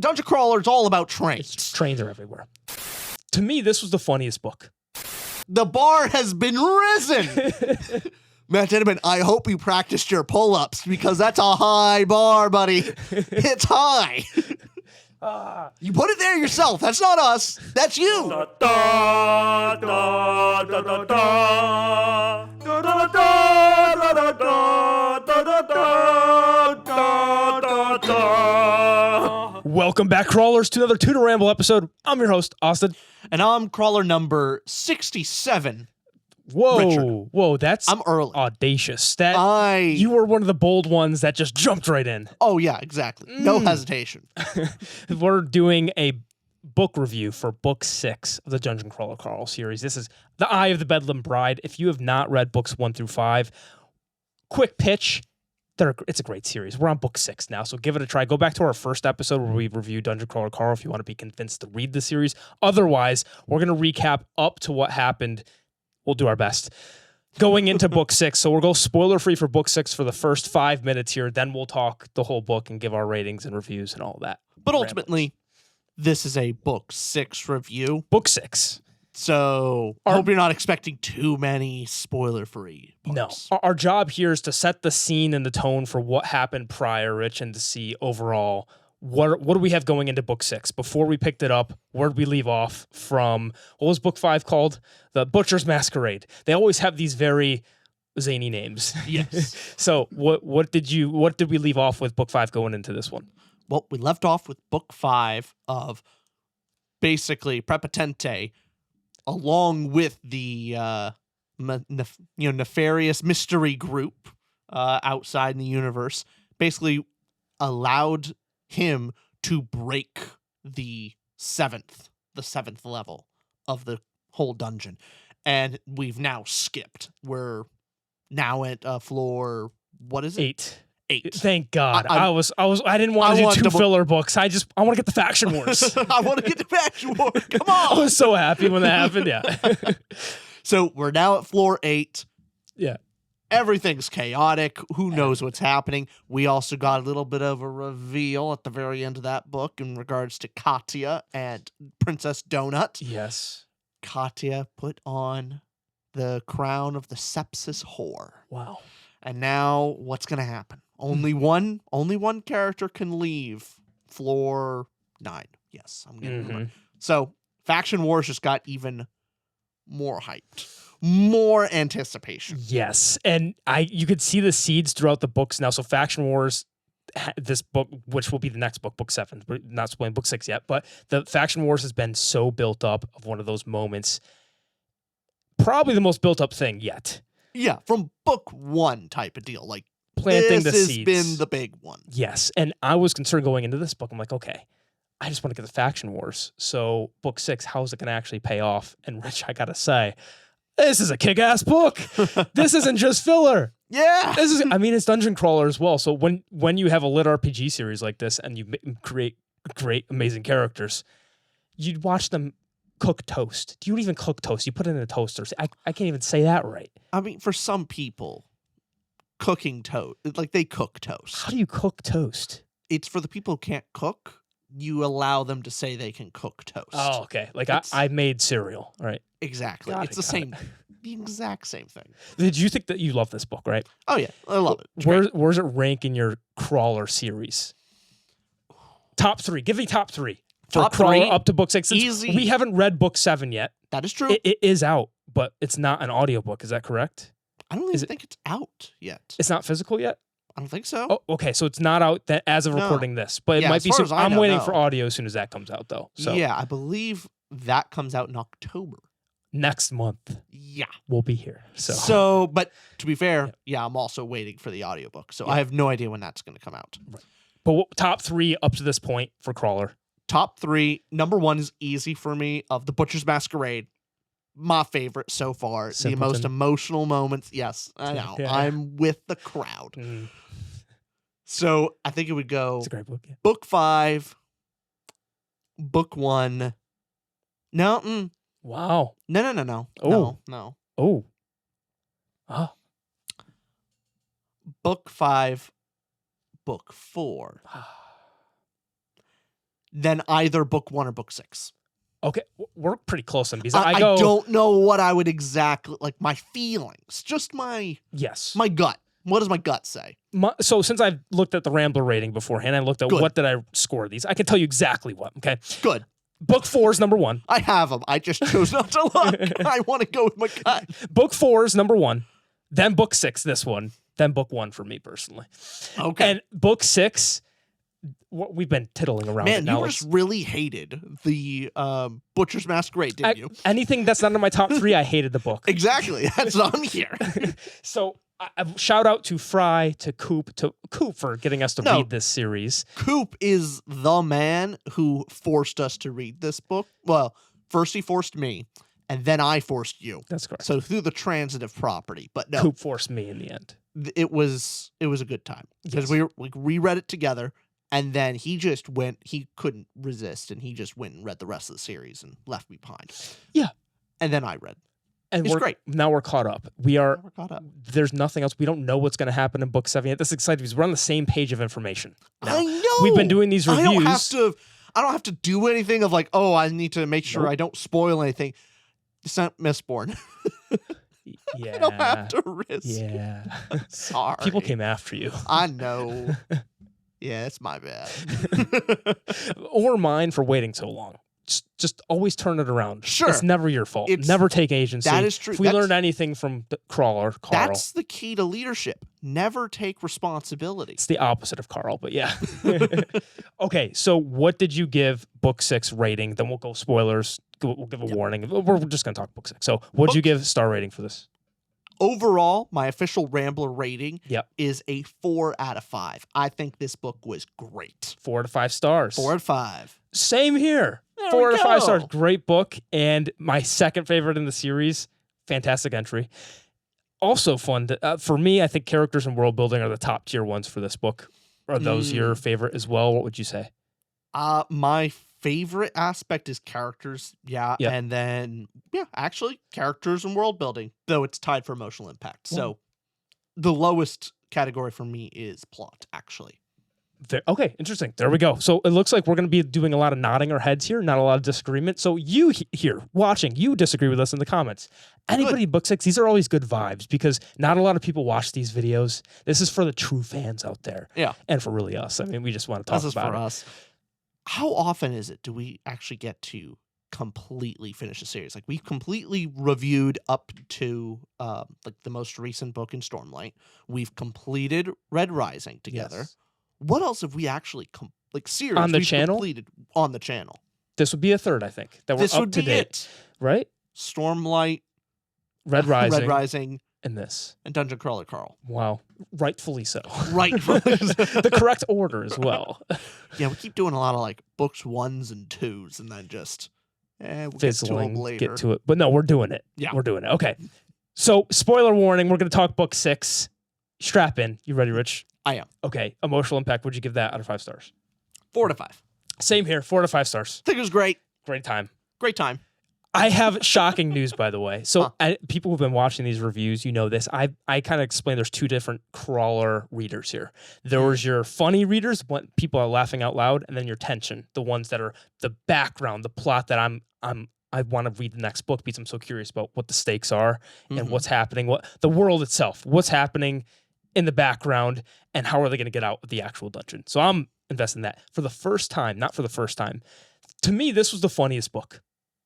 Dungeon Crawler is all about trains. Trains are everywhere. To me, this was the funniest book. The bar has been risen. Matt Denneman, I hope you practiced your pull-ups because that's a high bar, buddy. It's high. You put it there yourself. That's not us. That's you. Welcome back, crawlers, to another Tutor Ramble episode. I'm your host, Austin. And I'm crawler number 67. Whoa, whoa, that's I'm early. Audacious. You were one of the bold ones that just jumped right in. Oh, yeah, exactly. No hesitation. We're doing a book review for book 6 of the Dungeon Crawler Carl series. This is The Eye of the Bedlam Bride. If you have not read books 1 through 5, quick pitch. It's a great series. We're on book 6 now, so give it a try. Go back to our first episode where we reviewed Dungeon Crawler Carl if you want to be convinced to read the series. Otherwise, we're going to recap up to what happened. We'll do our best. Going into book 6, so we'll go spoiler-free for book 6 for the first 5 minutes here. Then we'll talk the whole book and give our ratings and reviews and all that. But ultimately, this is a book 6 review. Book 6. So I hope you're not expecting too many spoiler-free books. No. Our job here is to set the scene and the tone for what happened prior, Rich, and to see overall what do we have going into book 6. Before we picked it up, where did we leave off from? What was book 5 called? The Butcher's Masquerade. They always have these very zany names. Yes. So what did we leave off with book 5 going into this one? Well, we left off with book 5 of basically Prepotente, along with the nefarious mystery group outside in the universe, basically allowed him to break the seventh level of the whole dungeon. And we've now skipped. We're now at floor, what is it? 8. Thank God. I didn't want to do 2 filler books. I want to get the Faction Wars. I want to get the Faction Wars. Come on. I was so happy when that happened. Yeah. So we're now at floor 8. Yeah. Everything's chaotic. Who knows what's happening? We also got a little bit of a reveal at the very end of that book in regards to Katya and Princess Donut. Yes. Katya put on the crown of the sepsis whore. Wow. And now what's going to happen? Only one character can leave floor 9. Yes, I'm getting the money. So Faction Wars just got even more hyped. More anticipation. Yes. And you could see the seeds throughout the books now. So Faction Wars, this book, which will be the next book, book 7. We're not spoiling book 6 yet, but the Faction Wars has been so built up of one of those moments. Probably the most built up thing yet. Yeah, from book 1 type of deal. Like, planting the seeds. This has been the big one. Yes. And I was concerned going into this book. I'm like, okay, I just want to get the Faction Wars. So book 6, how is it going to actually pay off? And Rich, I got to say, this is a kick-ass book. This isn't just filler. Yeah. It's Dungeon Crawler as well. So when you have a lit RPG series like this and you create great, amazing characters, you'd watch them cook toast. Do you even cook toast? You put it in a toaster. I can't even say that right. I mean, for some people, cooking toast, like they cook toast. How do you cook toast? It's for the people who can't cook. You allow them to say they can cook toast. Oh, okay. Like I made cereal, right? Exactly. It's the exact same thing. Did you think that you love this book, right? Oh, yeah. I love it. Where's it rank in your crawler series? Top 3. Give me top 3. Top Crawler 3. Up to book 6. Easy. We haven't read book 7 yet. That is true. It is out, but it's not an audiobook. Is that correct? I don't even think it's out yet. It's not physical yet? I don't think so. Oh, okay. So it's not out as of recording this, but it might be soon. I'm waiting for audio as soon as that comes out, though. So yeah, I believe that comes out in October. Next month. Yeah. We'll be here. So but to be fair, I'm also waiting for the audiobook. So I have no idea when that's going to come out. Right. But top 3 up to this point for Crawler. Top 3. Number 1 is easy for me, of The Butcher's Masquerade. My favorite so far. Simpleton. The most emotional moments. Yes, I know. Yeah. I'm with the crowd. So I think it would go It's a great book. Yeah. book 5, book 1. No. Wow. No. Oh. No. Oh. Ah. Book 5, book 4. than either book 1 or book 6. Okay, we're pretty close on these. I go, don't know what I would exactly like. My feelings, just my gut. What does my gut say? So since I've looked at the Rambler rating beforehand, I looked at Good. what did I score these. I can tell you exactly what. Okay, Good. Book 4 is number 1. I have them. I just chose not to look. I want to go with my gut. Book 4 is number 1. Then book 6, this one. Then book 1 for me personally. Okay. And book 6, we've been tittling around. Man, it now. you just really hated the Butcher's Masquerade, didn't you? Anything that's not in my top 3, I hated the book. Exactly. That's on here. So shout out to Fry, to Coop for getting us to read this series. Coop is the man who forced us to read this book. Well, first he forced me, and then I forced you. That's correct. So through the transitive property. But no, Coop forced me in the end. It was a good time because we reread it together, and then he couldn't resist, and he just went and read the rest of the series and left me behind. Yeah. And then I read. And it's great. Now we're caught up. We're caught up. There's nothing else. We don't know what's going to happen in book 7 yet. This is exciting because we're on the same page of information. Now, I know. we've been doing these reviews. I don't have to do anything of like, oh, I need to make sure I don't spoil anything. It's not Mistborn. Yeah. I don't have to risk. Yeah. Sorry. People came after you. I know. Yeah, it's my bad. Or mine for waiting so long. Just always turn it around. Sure. It's never your fault. Never take agency. That is true. If we learned anything from Carl. That's the key to leadership. Never take responsibility. It's the opposite of Carl, but yeah. Okay, so what did you give book 6 rating? Then we'll go spoilers. We'll give a warning. We're just going to talk book 6. So what did you give star rating for this? Overall, my official Rambler rating Yep. is a 4 out of 5. I think this book was great. 4 to 5 stars. 4 out of 5. Same here. There 4 we to 5 go. stars. Great book. And my second favorite in the series. Fantastic entry. Also fun. For me, I think characters and world building are the top tier ones for this book. Are those your favorite as well? What would you say? My favorite aspect is characters. Yeah. Yep. And then, actually characters and world building, though it's tied for emotional impact. So the lowest category for me is plot, actually. Okay, interesting. There we go. So it looks like we're going to be doing a lot of nodding our heads here, not a lot of disagreement. So you here watching, you disagree with us in the comments. Anybody in book 6, these are always good vibes because not a lot of people watch these videos. This is for the true fans out there. Yeah. And for really us. I mean, we just want to talk This is about for it. us. How often is it do we actually get to completely finish a series? Like we've completely reviewed up to like the most recent book in Stormlight. We've completed Red Rising together. Yes. What else have we actually series on the we've channel? completed on the channel? This would be a third, I think. That we're This up would to be date. it. Right? Stormlight, Red Rising. Red Rising, And this. and Dungeon Crawler Carl. Wow. Rightfully so. Right. The correct order as well. Yeah, we keep doing a lot of like books 1s and 2s, and then just we'll Fizzling, get to them later. get to it. But no, we're doing it. Yeah. We're doing it. Okay. So, spoiler warning, we're going to talk book 6. Strap in. You ready, Rich? I am. Okay. Emotional impact. Would you give that out of 5 stars? 4 to 5. Same here. 4 to 5 stars. I think it was great. Great time. Great time. I have shocking news, by the way. So people who've been watching these reviews, you know this. I kind of explained there's 2 different crawler readers here. There was your funny readers, when people are laughing out loud, and then your tension, the ones that are the background, the plot that I want to read the next book because I'm so curious about what the stakes are and what's happening, what the world itself, what's happening in the background, and how are they going to get out of the actual dungeon. So I'm investing in that. For the first time, not for the first time, to me, this was the funniest book.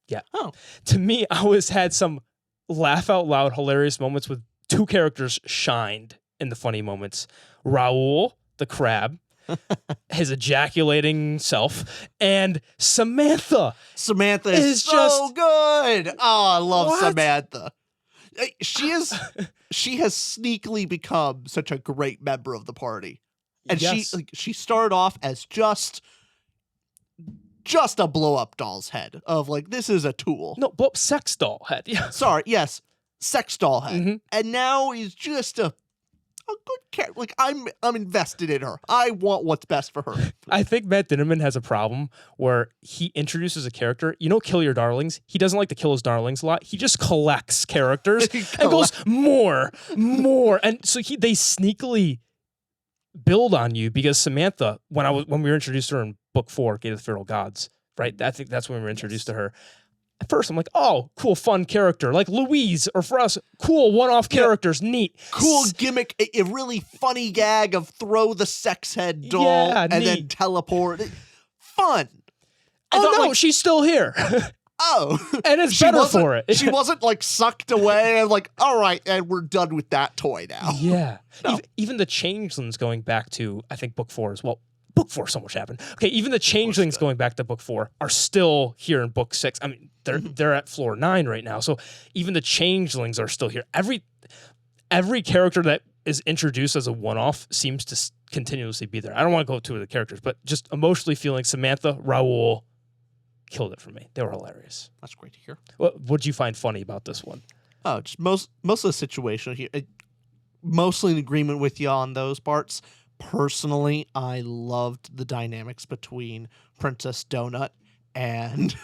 Yeah. Oh. To me, I always had some laugh out loud, hilarious moments with 2 characters shined in the funny moments. Raoul, the crab, his ejaculating self, and Samantha. Samantha is so just good. Oh, I love What? Samantha. She has sneakily become such a great member of the party. And Yes. she started off as just a blow up doll's head of like, this is a tool. No, blow up sex doll head. Yeah. Sorry, yes, sex doll head. Mhm. And now he's just a good character. Like I'm invested in her. I want what's best for her. I think Matt Dinnerman has a problem where he introduces a character. You know, Kill Your Darlings? He doesn't like to kill his darlings a lot. He just collects characters and goes, more. And so they sneakily build on you because Samantha, when we were introduced to her in book 4, Gate of the Feral Gods, right? I think that's when we were introduced to her. At first, I'm like, oh, cool, fun character. Like Louise, or for us, cool one-off characters, neat. Cool gimmick, a really funny gag of throw the sex head doll and then teleport. Fun. She's still here. Oh. And it's better for it. She wasn't like sucked away and like, all right, and we're done with that toy now. Yeah. No. Even the changelings going back to, I think, book 4 as well. Book 4, so much happened. Okay, even the changelings going back to book 4 are still here in book 6. I mean, they're at floor 9 right now. So even the changelings are still here. Every character that is introduced as a one-off seems to continuously be there. I don't want to go to the characters, but just emotionally feeling Samantha, Raoul killed it for me. They were hilarious. That's great to hear. What did you find funny about this one? Oh, just most of the situation here. Mostly in agreement with you on those parts. Personally, I loved the dynamics between Princess Donut and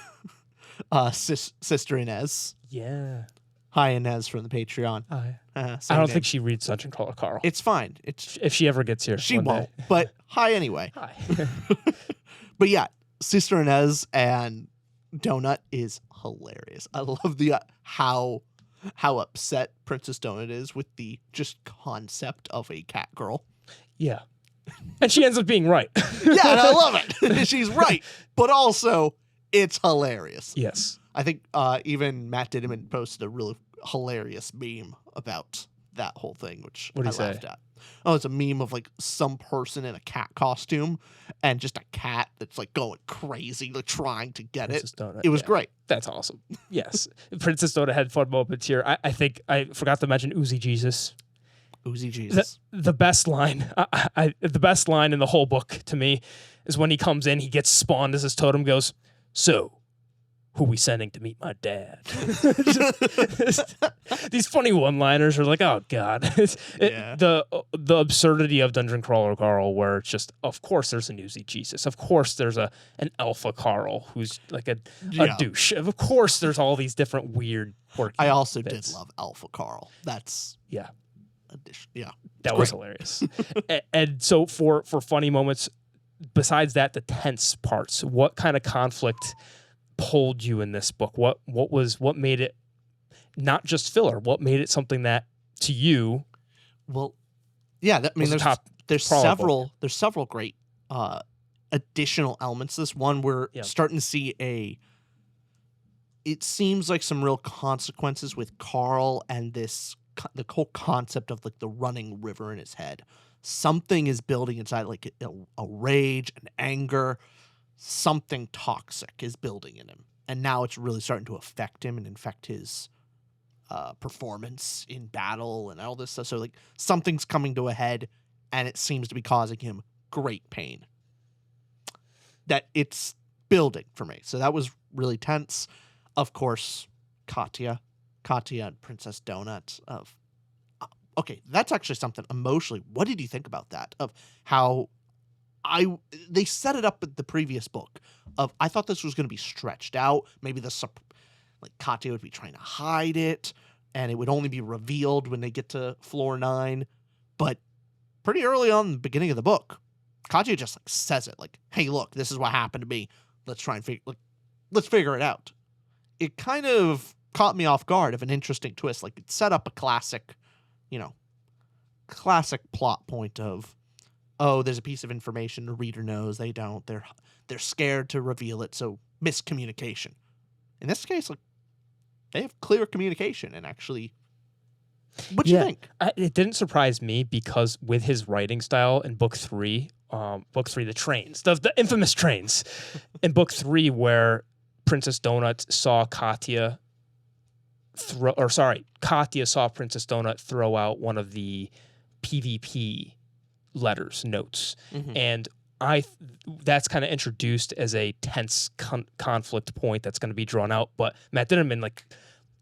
Sister Inez. Yeah. Hi, Inez from the Patreon. Hi. I don't think she reads Dungeon Crawler Carl. It's fine. If she ever gets here. She won't. But hi anyway. Hi. But yeah, Sister Inez and Donut is hilarious. I love the how upset Princess Donut is with the just concept of a cat girl. Yeah. And she ends up being right. Yeah, and I love it. She's right. But also, it's hilarious. Yes. I think even Matt Dittman posted a really hilarious meme about that whole thing, which I laughed at. Oh, it's a meme of like some person in a cat costume and just a cat that's like going crazy, like trying to get Princess Donut, it was great. That's awesome. Yes. Princess Donut had fun moments here. I think I forgot to mention Uzi Jesus. Uzi Jesus. The best line, the best line in the whole book to me is when he comes in, he gets spawned as his totem, goes, "So, who we sending to meet my dad?" These funny one-liners are like, oh god. The absurdity of Dungeon Crawler Carl, where it's just, of course there's an Uzi Jesus, of course there's an Alpha Carl who's like a douche, of course there's all these different weird quirky I also bits. did love Alpha Carl. That's that was hilarious. and so for funny moments, besides that, the tense parts, what kind of conflict pulled you in this book? What made it not just filler? What made it something that to you? Well, yeah, there's several great additional elements. This one we're starting to see it seems like some real consequences with Carl and the whole concept of like the running river in his head. Something is building inside, like a rage, an anger. Something toxic is building in him, and now it's really starting to affect him and infect his performance in battle and all this stuff. So like something's coming to a head, and it seems to be causing him great pain. That it's building for me. So that was really tense. Of course, Katya and Princess Donut. Okay, that's actually something emotionally. What did you think about that? Of how they set it up at the previous book of, I thought this was going to be stretched out. Maybe Katya would be trying to hide it and it would only be revealed when they get to floor 9. But pretty early on in the beginning of the book, Katya just like says it like, hey, look, this is what happened to me. Let's try and let's figure it out. It kind of caught me off guard of an interesting twist. Like it set up a classic plot point of, oh, there's a piece of information the reader knows, they don't. They're scared to reveal it, so miscommunication. In this case, like they have clear communication and actually. What do you think? It didn't surprise me because with his writing style in book 3, the trains, the infamous trains, in book 3 where Princess Donut saw Katya saw Princess Donut throw out one of the PvP notes. Mm-hmm. And that's kind of introduced as a tense conflict point that's going to be drawn out, but Matt Dittman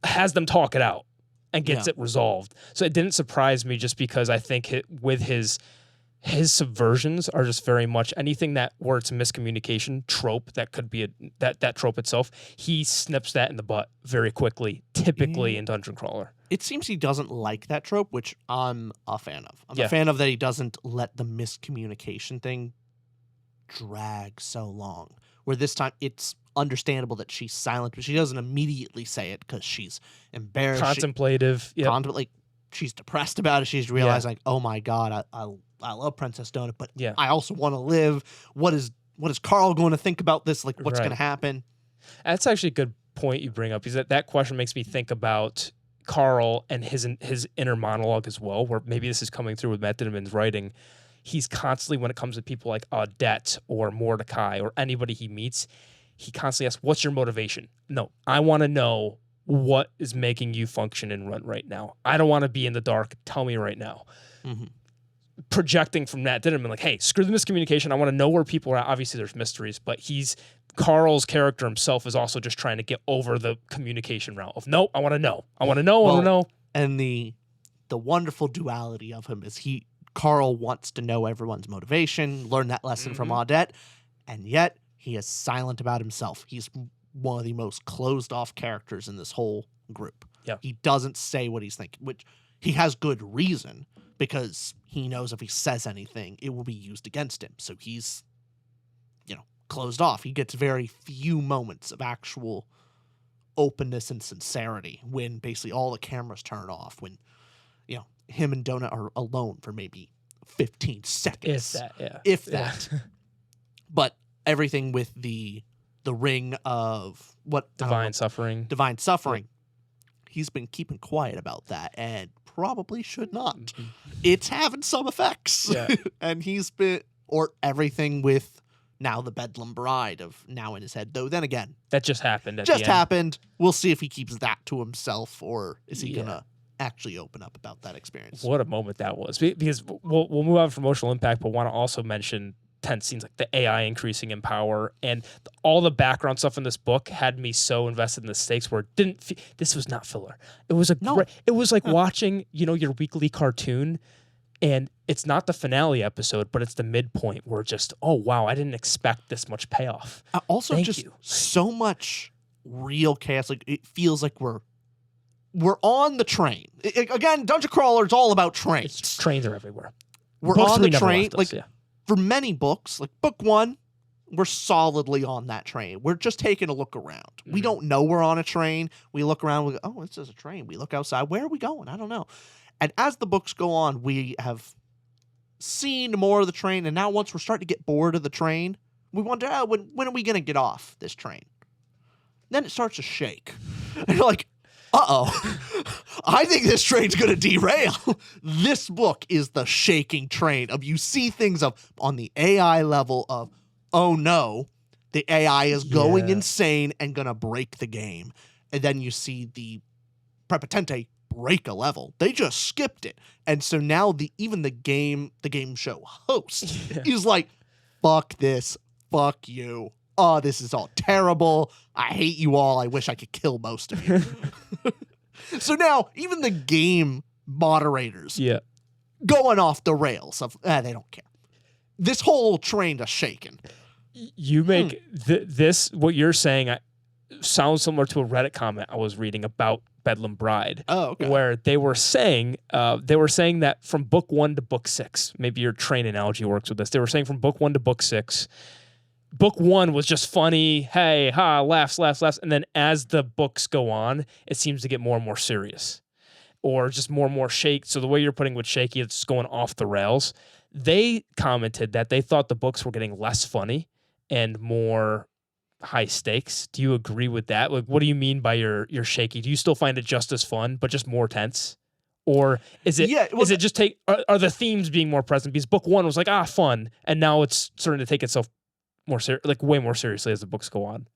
has them talk it out and gets it resolved. So it didn't surprise me just because I think with his subversions are just very much anything where it's a miscommunication trope that could be that trope itself. He snips that in the butt very quickly, typically in Dungeon Crawler. It seems he doesn't like that trope, which I'm a fan of. I'm a fan of that he doesn't let the miscommunication thing drag so long. Where this time it's understandable that she's silent, but she doesn't immediately say it because she's embarrassed. Contemplative. Yep. Like she's depressed about it. She's realizing, like, oh my God, I love Princess Donut, but I also want to live. What is Carl going to think about this? Like, what's going to happen? That's actually a good point you bring up. Is that question makes me think about Carl and his inner monologue as well, where maybe this is coming through with Matt Dinniman's writing. He's constantly, when it comes to people like Odette or Mordecai or anybody he meets, he constantly asks, what's your motivation? No, I want to know what is making you function and run right now. I don't want to be in the dark. Tell me right now. Mm-hmm. Projecting from Matt Dinniman, like, hey, screw the miscommunication. I want to know where people are at. Obviously, there's mysteries, but Carl's character himself is also just trying to get over the communication route of, no, I want to know. I want to know. I want to know. And the wonderful duality of him is Carl wants to know everyone's motivation, learn that lesson from Odette, and yet he is silent about himself. He's one of the most closed off characters in this whole group. Yep. He doesn't say what he's thinking, which he has good reason, because he knows if he says anything, it will be used against him. So he's, closed off. He gets very few moments of actual openness and sincerity when basically all the cameras turn off, when, him and Donut are alone for maybe 15 seconds. If that. But everything with the ring of divine suffering. He's been keeping quiet about that and probably should not. Mm-hmm. It's having some effects. Yeah. And everything with now the Bedlam bride of now in his head. Though then again, that just happened. Happened. We'll see if he keeps that to himself, or is he gonna actually open up about that experience. What a moment that was. Because we'll move on from emotional impact, but want to also mention tense scenes like the AI increasing in power and all the background stuff in this book had me so invested in the stakes where this was not filler. It was it was like watching, your weekly cartoon, and it's not the finale episode, but it's the midpoint where just, oh wow, I didn't expect this much payoff. So much real chaos. Like it feels like we're on the train. Again, Dungeon Crawler is all about trains. Trains are everywhere. We're books on the train. For many books, like book 1, we're solidly on that train. We're just taking a look around. Mm-hmm. We don't know we're on a train. We look around. We go, oh, this is a train. We look outside. Where are we going? I don't know. And as the books go on, we have seen more of the train. And now once we're starting to get bored of the train, we wonder, when are we going to get off this train? Then it starts to shake. And you're like, uh-oh, I think this train's going to derail. This book is the shaking train of, you see things on the AI level of, oh no, the AI is going insane and going to break the game. And then you see the Prepotente break a level. They just skipped it. And so now even the game show host is like, fuck this, fuck you. Oh, this is all terrible. I hate you all. I wish I could kill most of you. So now, even the game moderators going off the rails of, they don't care. This whole train is shaking. You make this, what you're saying, sounds similar to a Reddit comment I was reading about Bedlam Bride. Oh, okay. Where they were saying that from book 1 to book 6, maybe your train analogy works with this. They were saying from book 1 to book 6, book 1 was just funny, hey, ha, laughs. And then as the books go on, it seems to get more and more serious or just more and more shake. So the way you're putting with shaky, it's just going off the rails. They commented that they thought the books were getting less funny and more high stakes. Do you agree with that? Like, what do you mean by your shaky? Do you still find it just as fun, but just more tense? Or is it are the themes being more present? Because book 1 was like, fun. And now it's starting to take itself way more seriously as the books go on.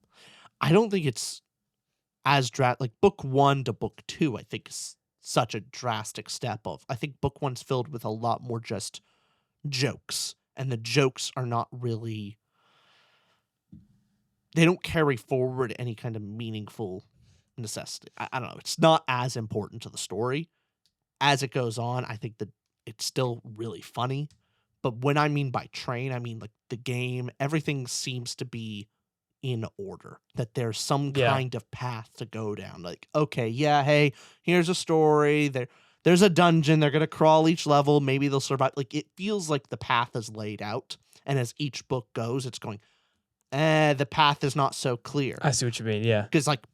I don't think it's as like book 1 to book 2, I think is such a drastic step of. I think book 1's filled with a lot more just jokes, and the jokes are not really, they don't carry forward any kind of meaningful necessity. I don't know. It's not as important to the story as it goes on. I think that it's still really funny. But when I mean by train, I mean like the game, everything seems to be in order, that there's some kind of path to go down. Like, okay, hey, here's a story. there's a dungeon. They're going to crawl each level. Maybe they'll survive. Like, it feels like the path is laid out. And as each book goes, it's going, the path is not so clear. I see what you mean. Yeah. Because, like,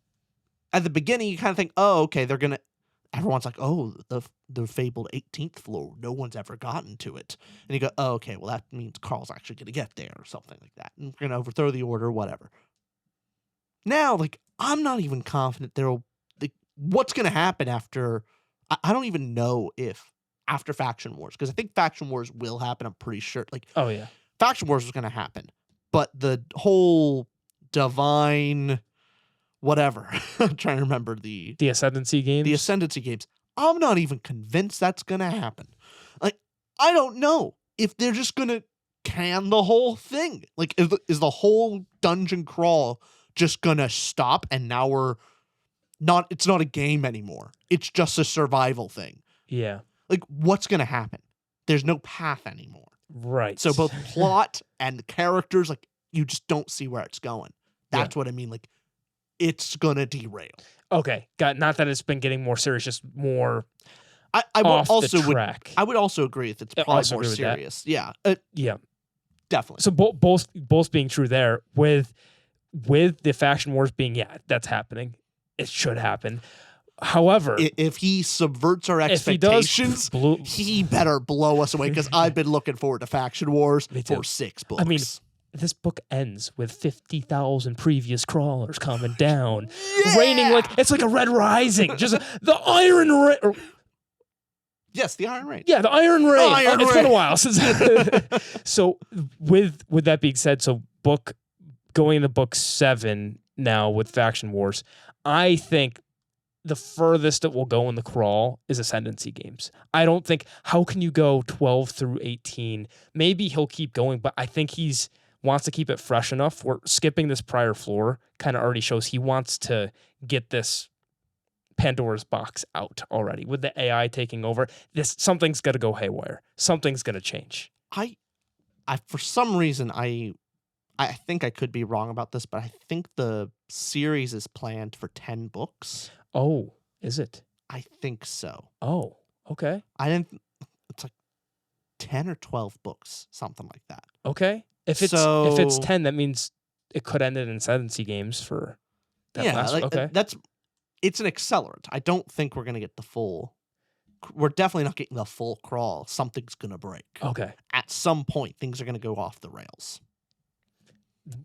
at the beginning, you kind of think, oh, okay, they're going to, everyone's like, oh, the fabled 18th floor. No one's ever gotten to it. And you go, oh, okay, well, that means Carl's actually going to get there or something like that. And we're going to overthrow the order, whatever. Now, like, I'm not even confident what's going to happen after, I don't even know if after Faction Wars, because I think Faction Wars will happen, I'm pretty sure. Like, Oh, yeah. Faction Wars was going to happen. But the whole divine whatever, I'm trying to remember the Ascendancy games? The Ascendancy games. I'm not even convinced that's going to happen. Like, I don't know if they're just going to can the whole thing. Like, is the whole dungeon crawl just going to stop and now it's not a game anymore. It's just a survival thing. Yeah. Like, what's going to happen? There's no path anymore. Right. So both plot and the characters, like, you just don't see where it's going. That's what I mean. Like, it's gonna derail. Okay, not that it's been getting more serious, just more. I off also the track. I would also agree that it's probably more serious. Yeah, yeah, definitely. So both being true there with the Faction Wars being that's happening. It should happen. However, if he subverts our expectations, he better blow us away, because I've been looking forward to Faction Wars for 6 books. I mean, this book ends with 50,000 previous crawlers coming down, raining like it's like a Red Rising, just the Iron Rain. Yes, the Iron Rain. Yeah, the Iron Rain. It's been a while since. So with that being said, so going into book 7 now with Faction Wars, I think the furthest it will go in the crawl is Ascendancy games. I don't think, how can you go 12 through 18? Maybe he'll keep going, but I think wants to keep it fresh enough. We're skipping this prior floor kind of already shows he wants to get this Pandora's box out already. With the AI taking over, something's got to go haywire. Something's going to change. I for some reason, I think I could be wrong about this, but I think the series is planned for 10 books. Oh, is it? I think so. Oh, okay. It's like 10 or 12 books, something like that. Okay. If it's 10, that means it could end in Ascendancy games for that last. Like, okay. It's an accelerant. I don't think we're gonna get the full. We're definitely not getting the full crawl. Something's gonna break. Okay. At some point, things are gonna go off the rails.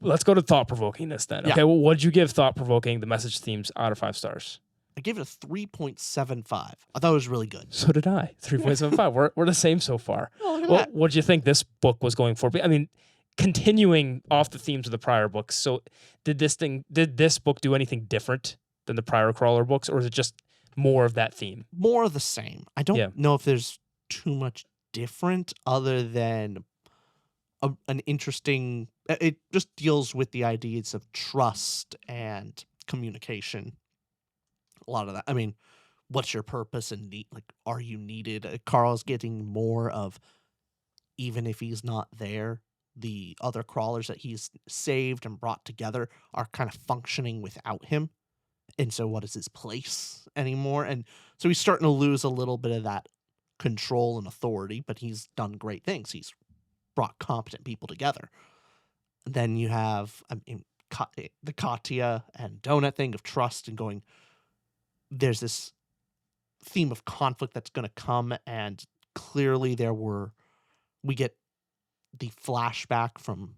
Let's go to Thought-Provoking this then. Yeah. Okay, well, what'd you give Thought-Provoking, the message themes, out of 5 stars? I gave it a 3.75. I thought it was really good. So did I. 3.75. We're the same so far. Oh, look at that. What did you think this book was going for? I mean, continuing off the themes of the prior books. So did this book do anything different than the prior crawler books, or is it just more of that theme? More of the same. I don't know if there's too much different other than an interesting. It just deals with the ideas of trust and communication. A lot of that. I mean, what's your purpose and are you needed? Carl's getting more of, even if he's not there, the other crawlers that he's saved and brought together are kind of functioning without him. And so what is his place anymore? And so he's starting to lose a little bit of that control and authority, but he's done great things. He's brought competent people together. Then you have the Katya and Donut thing of trust and going, there's this theme of conflict that's going to come, and clearly we get the flashback from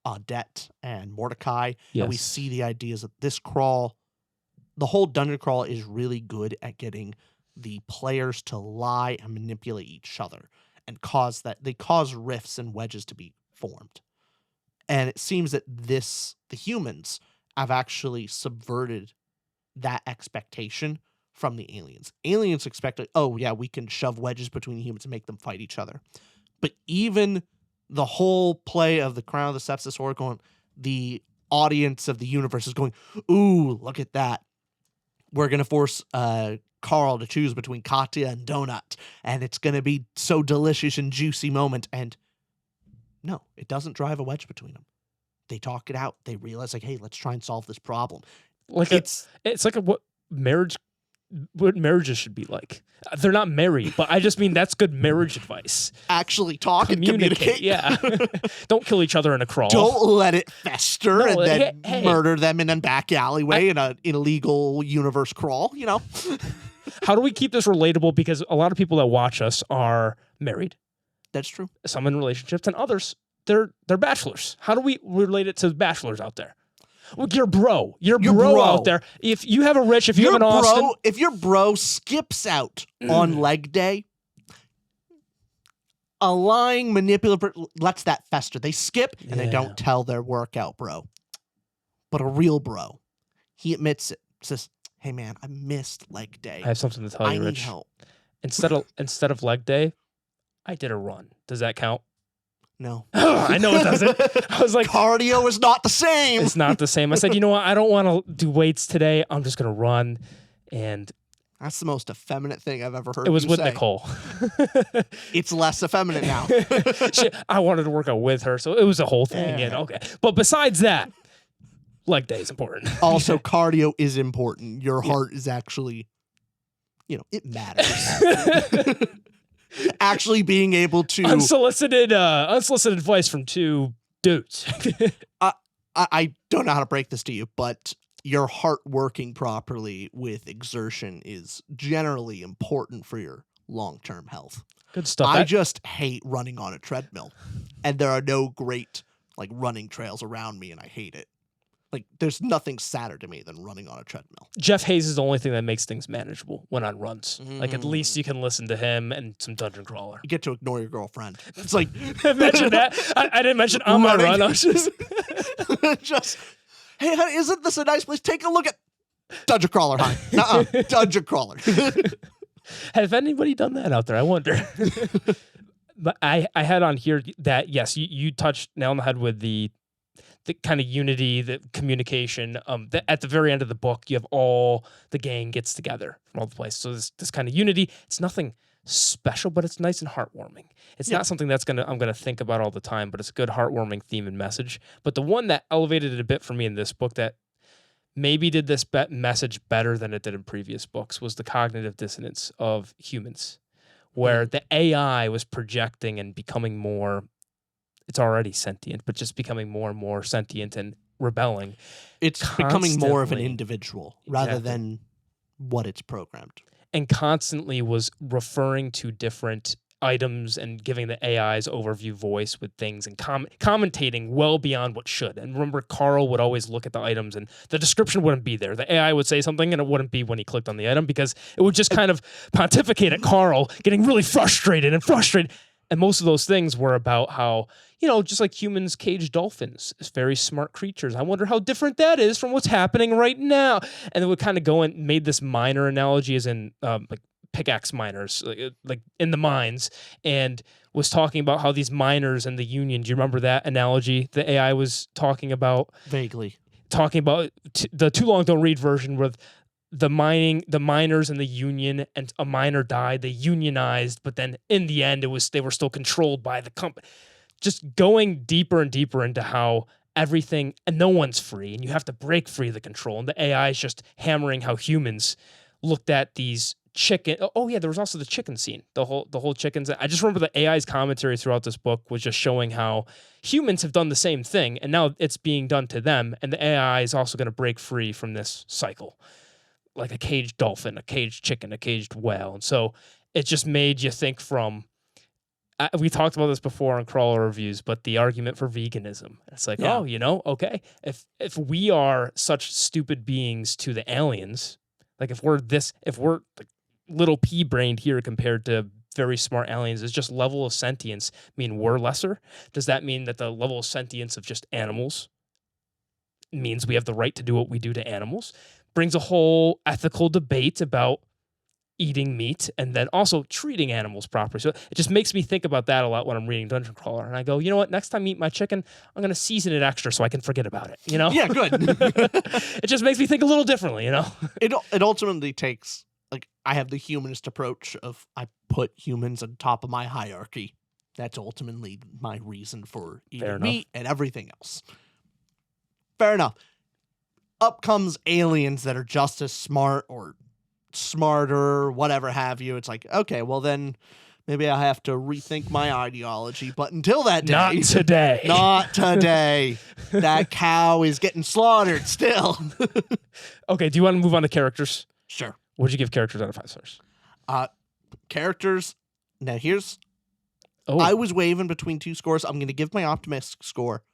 Odette and Mordecai, and we see the ideas of this crawl. The whole dungeon crawl is really good at getting the players to lie and manipulate each other and cause rifts and wedges to be formed. And it seems that the humans have actually subverted that expectation from the aliens. Aliens expect, we can shove wedges between humans and make them fight each other. But even the whole play of the Crown of the Sepsis Oracle, the audience of the universe is going, ooh, look at that. We're going to force Carl to choose between Katya and Donut, and it's going to be so delicious and juicy moment. And no, it doesn't drive a wedge between them. They talk it out. They realize, hey, let's try and solve this problem. It's like what marriage what marriages should be like. They're not married, but I just mean that's good marriage advice. Actually talk and communicate. Yeah. Don't kill each other in a crawl. Don't let it fester No, and then hey. murder them in a back alleyway in an illegal universe crawl, you know? How do we keep this relatable? Because a lot of people that watch us are married. That's true. Some in relationships, and others, they're bachelors. How do we relate it to bachelors out there? Well, your bro out there. If you have a Rich, if you have an Austin. If your bro skips out on leg day, a lying, manipulative lets that fester. They skip and they don't tell their workout bro. But a real bro, he admits it. Says, hey man, I missed leg day. I have something to tell you, I need Rich. help. Instead of leg day, I did a run. Does that count? No. I know it doesn't. I was like, cardio is not the same. It's not the same. I said, you know what? I don't want to do weights today. I'm just going to run. And that's the most effeminate thing I've ever heard. It was you with say. Nicole. It's less effeminate now. I wanted to work out with her, so it was a whole thing. Yeah. Okay. But besides that, leg day is important. Also, cardio is important. Your heart is actually, it matters. Actually being able to unsolicited advice from two dudes. I don't know how to break this to you, but your heart working properly with exertion is generally important for your long-term health. Good stuff. I just hate running on a treadmill, and there are no great running trails around me, and I hate it. There's nothing sadder to me than running on a treadmill. Jeff Hayes is the only thing that makes things manageable when on runs. At least you can listen to him and some dungeon crawler. You get to ignore your girlfriend. It's like... Mention that. I didn't mention on my run. I was just... Hey, honey, isn't this a nice place? Take a look at... Dungeon crawler, honey. Nuh-uh. Dungeon crawler. Have anybody done that out there? I wonder. But I had on here that, yes, you touched nail on the head with the kind of unity, the communication. At the very end of the book, you have all the gang gets together from all the places. So this kind of unity, it's nothing special, but it's nice and heartwarming. It's not something I'm gonna think about all the time, but it's a good heartwarming theme and message. But the one that elevated it a bit for me in this book that maybe did this message better than it did in previous books was the cognitive dissonance of humans, where the AI was projecting and becoming more. It's already sentient, but just becoming more and more sentient and rebelling. It's becoming more of an individual rather than what it's programmed. And constantly was referring to different items and giving the AI's overview voice with things and commentating well beyond what should. And remember, Carl would always look at the items and the description wouldn't be there. The AI would say something and it wouldn't be when he clicked on the item because it would just kind of pontificate at Carl, getting really frustrated. And most of those things were about how, just like humans cage dolphins, very smart creatures. I wonder how different that is from what's happening right now. And it would kind of go and made this miner analogy as in pickaxe miners, like in the mines, and was talking about how these miners in the union, do you remember that analogy the AI was talking about? Vaguely. Talking about the Too Long Don't Read version with the miners in the union, and a miner died, they unionized, but then in the end they were still controlled by the company. Just going deeper and deeper into how everything, and no one's free, and you have to break free of the control. And the AI is just hammering how humans looked at these chicken. Oh yeah, there was also the chicken scene. The whole chickens. I just remember the AI's commentary throughout this book was just showing how humans have done the same thing, and now it's being done to them, and the AI is also going to break free from this cycle. Like a caged dolphin, a caged chicken, a caged whale. And so it just made you think from, we talked about this before on Crawler Reviews, but the argument for veganism. It's like, okay, if we are such stupid beings to the aliens, like if we're like little pea-brained here compared to very smart aliens, is just level of sentience mean we're lesser? Does that mean that the level of sentience of just animals means we have the right to do what we do to animals? Brings a whole ethical debate about eating meat and then also treating animals properly. So it just makes me think about that a lot when I'm reading Dungeon Crawler. And I go, you know what? Next time I eat my chicken, I'm going to season it extra so I can forget about it. Yeah, good. It just makes me think a little differently, It ultimately takes, I have the humanist approach of I put humans on top of my hierarchy. That's ultimately my reason for eating meat and everything else. Fair enough. Up comes aliens that are just as smart or smarter, whatever have you. It's like, okay, well then maybe I have to rethink my ideology. But until that day, Not today. not today. That cow is getting slaughtered still. Okay, do you want to move on to characters? Sure. What'd you give characters out of 5 stars? Characters. Now here's. Oh, I was waving between 2 scores. I'm going to give my optimistic score,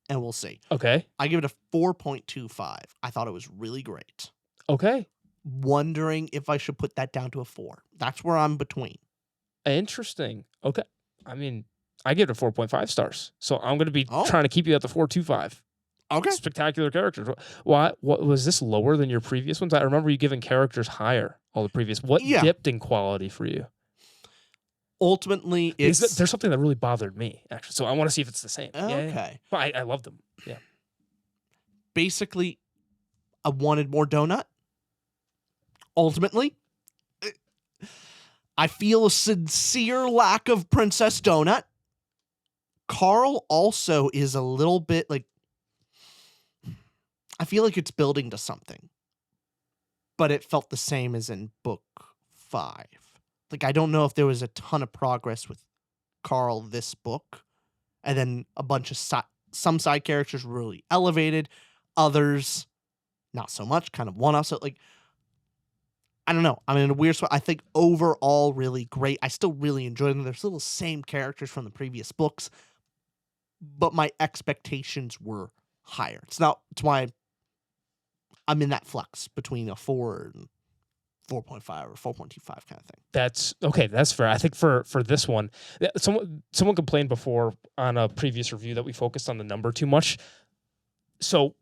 and we'll see. okay. I give it a 4.25. I thought it was really great. Okay. Wondering if I should put that down to a 4. That's where I'm between. Interesting. Okay. I mean, I give it 4.5 stars. So I'm going to be Oh. trying to keep you at the 4.25. Okay. Spectacular characters. What was this lower than your previous ones? I remember you giving characters higher all the previous. What dipped in quality for you? Ultimately, There's it's something that really bothered me, actually. So I want to see if it's the same. okay. Yeah. But I love them. Yeah. Basically, I wanted more donut. Ultimately, I feel a sincere lack of Princess Donut. Carl also is a little bit like, I feel like it's building to something, but it felt the same as in book 5. Like, I don't know if there was a ton of progress with Carl this book, and then a bunch of some side characters were really elevated, others not so much, kind of one-offs. So, like, I don't know. I'm in a weird spot. I think overall really great. I still really enjoy them. They're still the same characters from the previous books, but my expectations were higher. It's why I'm in that flux between a 4 and 4.5 or 4.25 kind of thing. That's okay. That's fair. I think for this one, someone complained before on a previous review that we focused on the number too much. So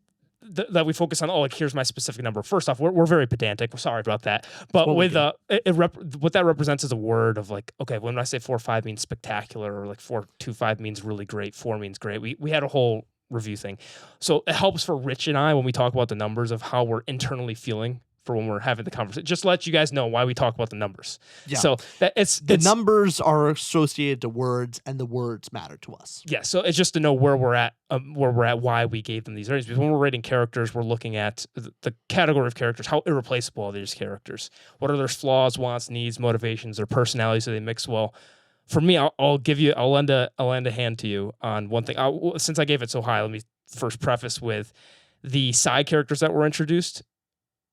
that we focus on, like, here's my specific number. First off, we're very pedantic. We're sorry about that. But with what that represents is a word of, like, okay, when I say 4.5 means spectacular, or like 4.25 means really great, 4 means great. We had a whole review thing. So it helps for Rich and I when we talk about the numbers of how we're internally feeling for when we're having the conversation. Just let you guys know why we talk about the numbers. Yeah. So that it's numbers are associated to words, and the words matter to us. Yeah. So it's just to know where we're at, why we gave them these ratings. Because when we're rating characters, we're looking at the category of characters, how irreplaceable are these characters? What are their flaws, wants, needs, motivations, their personalities? Do they mix well? For me, I'll lend a hand to you on one thing. Since I gave it so high, let me first preface with the side characters that were introduced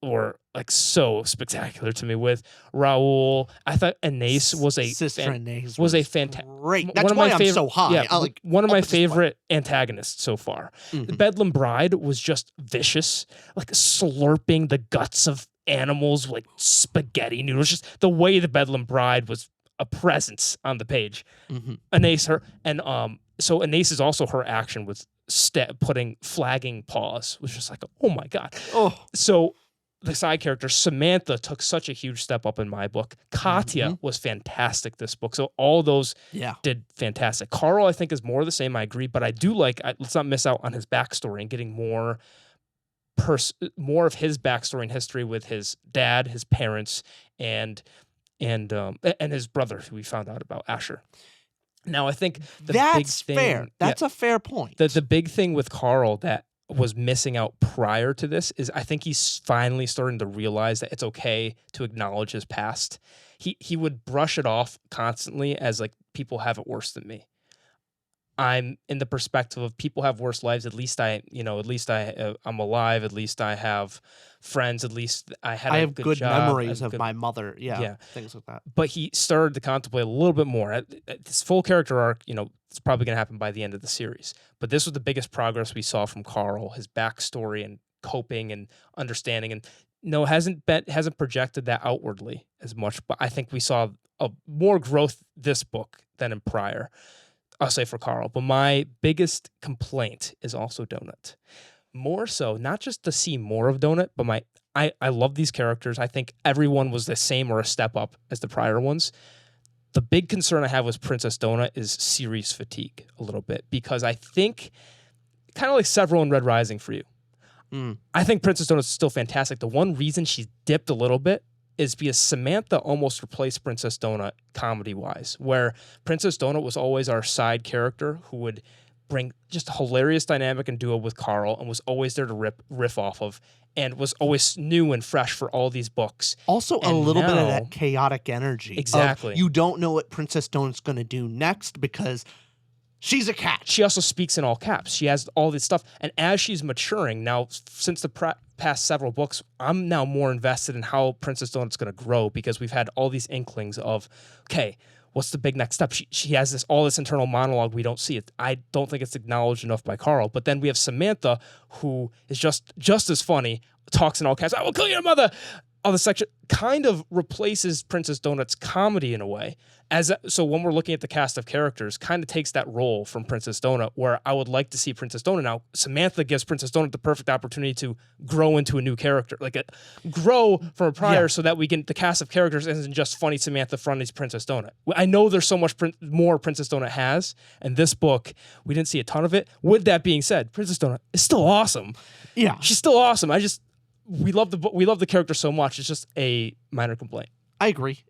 were, like, so spectacular to me. With Raul, I thought Anais was a fantastic. Great. That's why I'm so high. Yeah, one of my favorite antagonists so far. Mm-hmm. The Bedlam Bride was just vicious, like slurping the guts of animals like spaghetti noodles. Just the way the Bedlam Bride was a presence on the page. Mm-hmm. So Anais is also, her action with putting flagging paws was just like, oh my god. Oh. So the side character Samantha took such a huge step up in my book. Katya was fantastic this book. So all those did fantastic. Carl, I think, is more of the same. I agree, but I do like. Let's not miss out on his backstory and getting more of his backstory and history with his dad, his parents, and his brother, who we found out about, Asher. Now, I think that's fair. That's a fair point. The big thing with Carl that was missing out prior to this is I think he's finally starting to realize that it's okay to acknowledge his past. He would brush it off constantly as, like, people have it worse than me. I'm in the perspective of people have worse lives. At least I'm alive. At least I have friends. At least I have good job, memories of my mother. Yeah, things like that. But he started to contemplate a little bit more. This full character arc, it's probably going to happen by the end of the series. But this was the biggest progress we saw from Carl, his backstory and coping and understanding. And hasn't projected that outwardly as much. But I think we saw more growth this book than in prior. I'll say for Carl. But my biggest complaint is also Donut. More so, not just to see more of Donut, but I love these characters. I think everyone was the same or a step up as the prior ones. The big concern I have with Princess Donut is series fatigue a little bit, because I think, kind of like Several in Red Rising for you, I think Princess Donut is still fantastic. The one reason she's dipped a little bit is because Samantha almost replaced Princess Donut comedy-wise, where Princess Donut was always our side character who would bring just a hilarious dynamic and duo with Carl, and was always there to riff off of, and was always new and fresh for all these books. Also, a And little bit of now- that chaotic energy. of Exactly. you don't know what Princess Donut's going to do next because she's a cat. She also speaks in all caps. She has all this stuff. And as she's maturing now, since the past several books, I'm now more invested in how Princess Donut's going to grow, because we've had all these inklings of, okay, what's the big next step? She has all this internal monologue we don't see. It. I don't think it's acknowledged enough by Carl. But then we have Samantha, who is just as funny, talks in all caps. I will kill your mother. All the section kind of replaces Princess Donut's comedy in a way. So when we're looking at the cast of characters, kind of takes that role from Princess Donut, where I would like to see Princess Donut now. Samantha gives Princess Donut the perfect opportunity to grow into a new character, grow from a prior, so that we get the cast of characters isn't just funny Samantha, funny Princess Donut. I know there's so much more Princess Donut has, and this book, we didn't see a ton of it. With that being said, Princess Donut is still awesome. Yeah. She's still awesome. We love the character so much. It's just a minor complaint. I agree.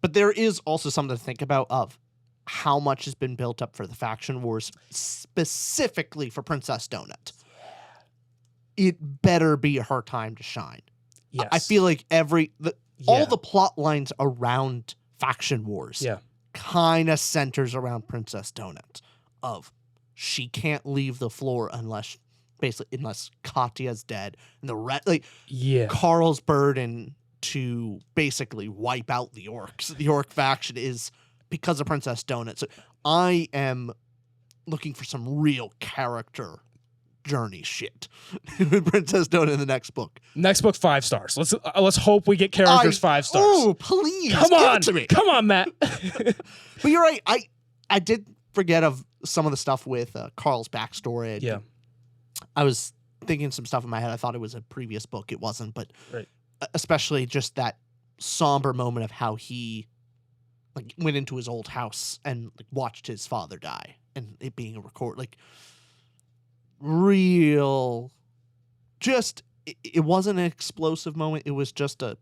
But there is also something to think about of how much has been built up for the faction wars, specifically for Princess Donut. It better be her time to shine. Yes. I feel like all the plot lines around faction wars kind of centers around Princess Donut. Of she can't leave the floor unless Katya's dead, and Carl's burden to basically wipe out the orcs. The orc faction is because of Princess Donut. So I am looking for some real character journey shit with Princess Donut in the next book. Next book, 5 stars. Let's hope we get characters 5 stars. Oh, please, come on, to me. Come on, Matt. But you're right. I did forget of some of the stuff with Carl's backstory. Yeah. I was thinking some stuff in my head. I thought it was a previous book. It wasn't, but right. Especially just that somber moment of how he went into his old house and watched his father die, and it being a record, real. Just it wasn't an explosive moment. It was just a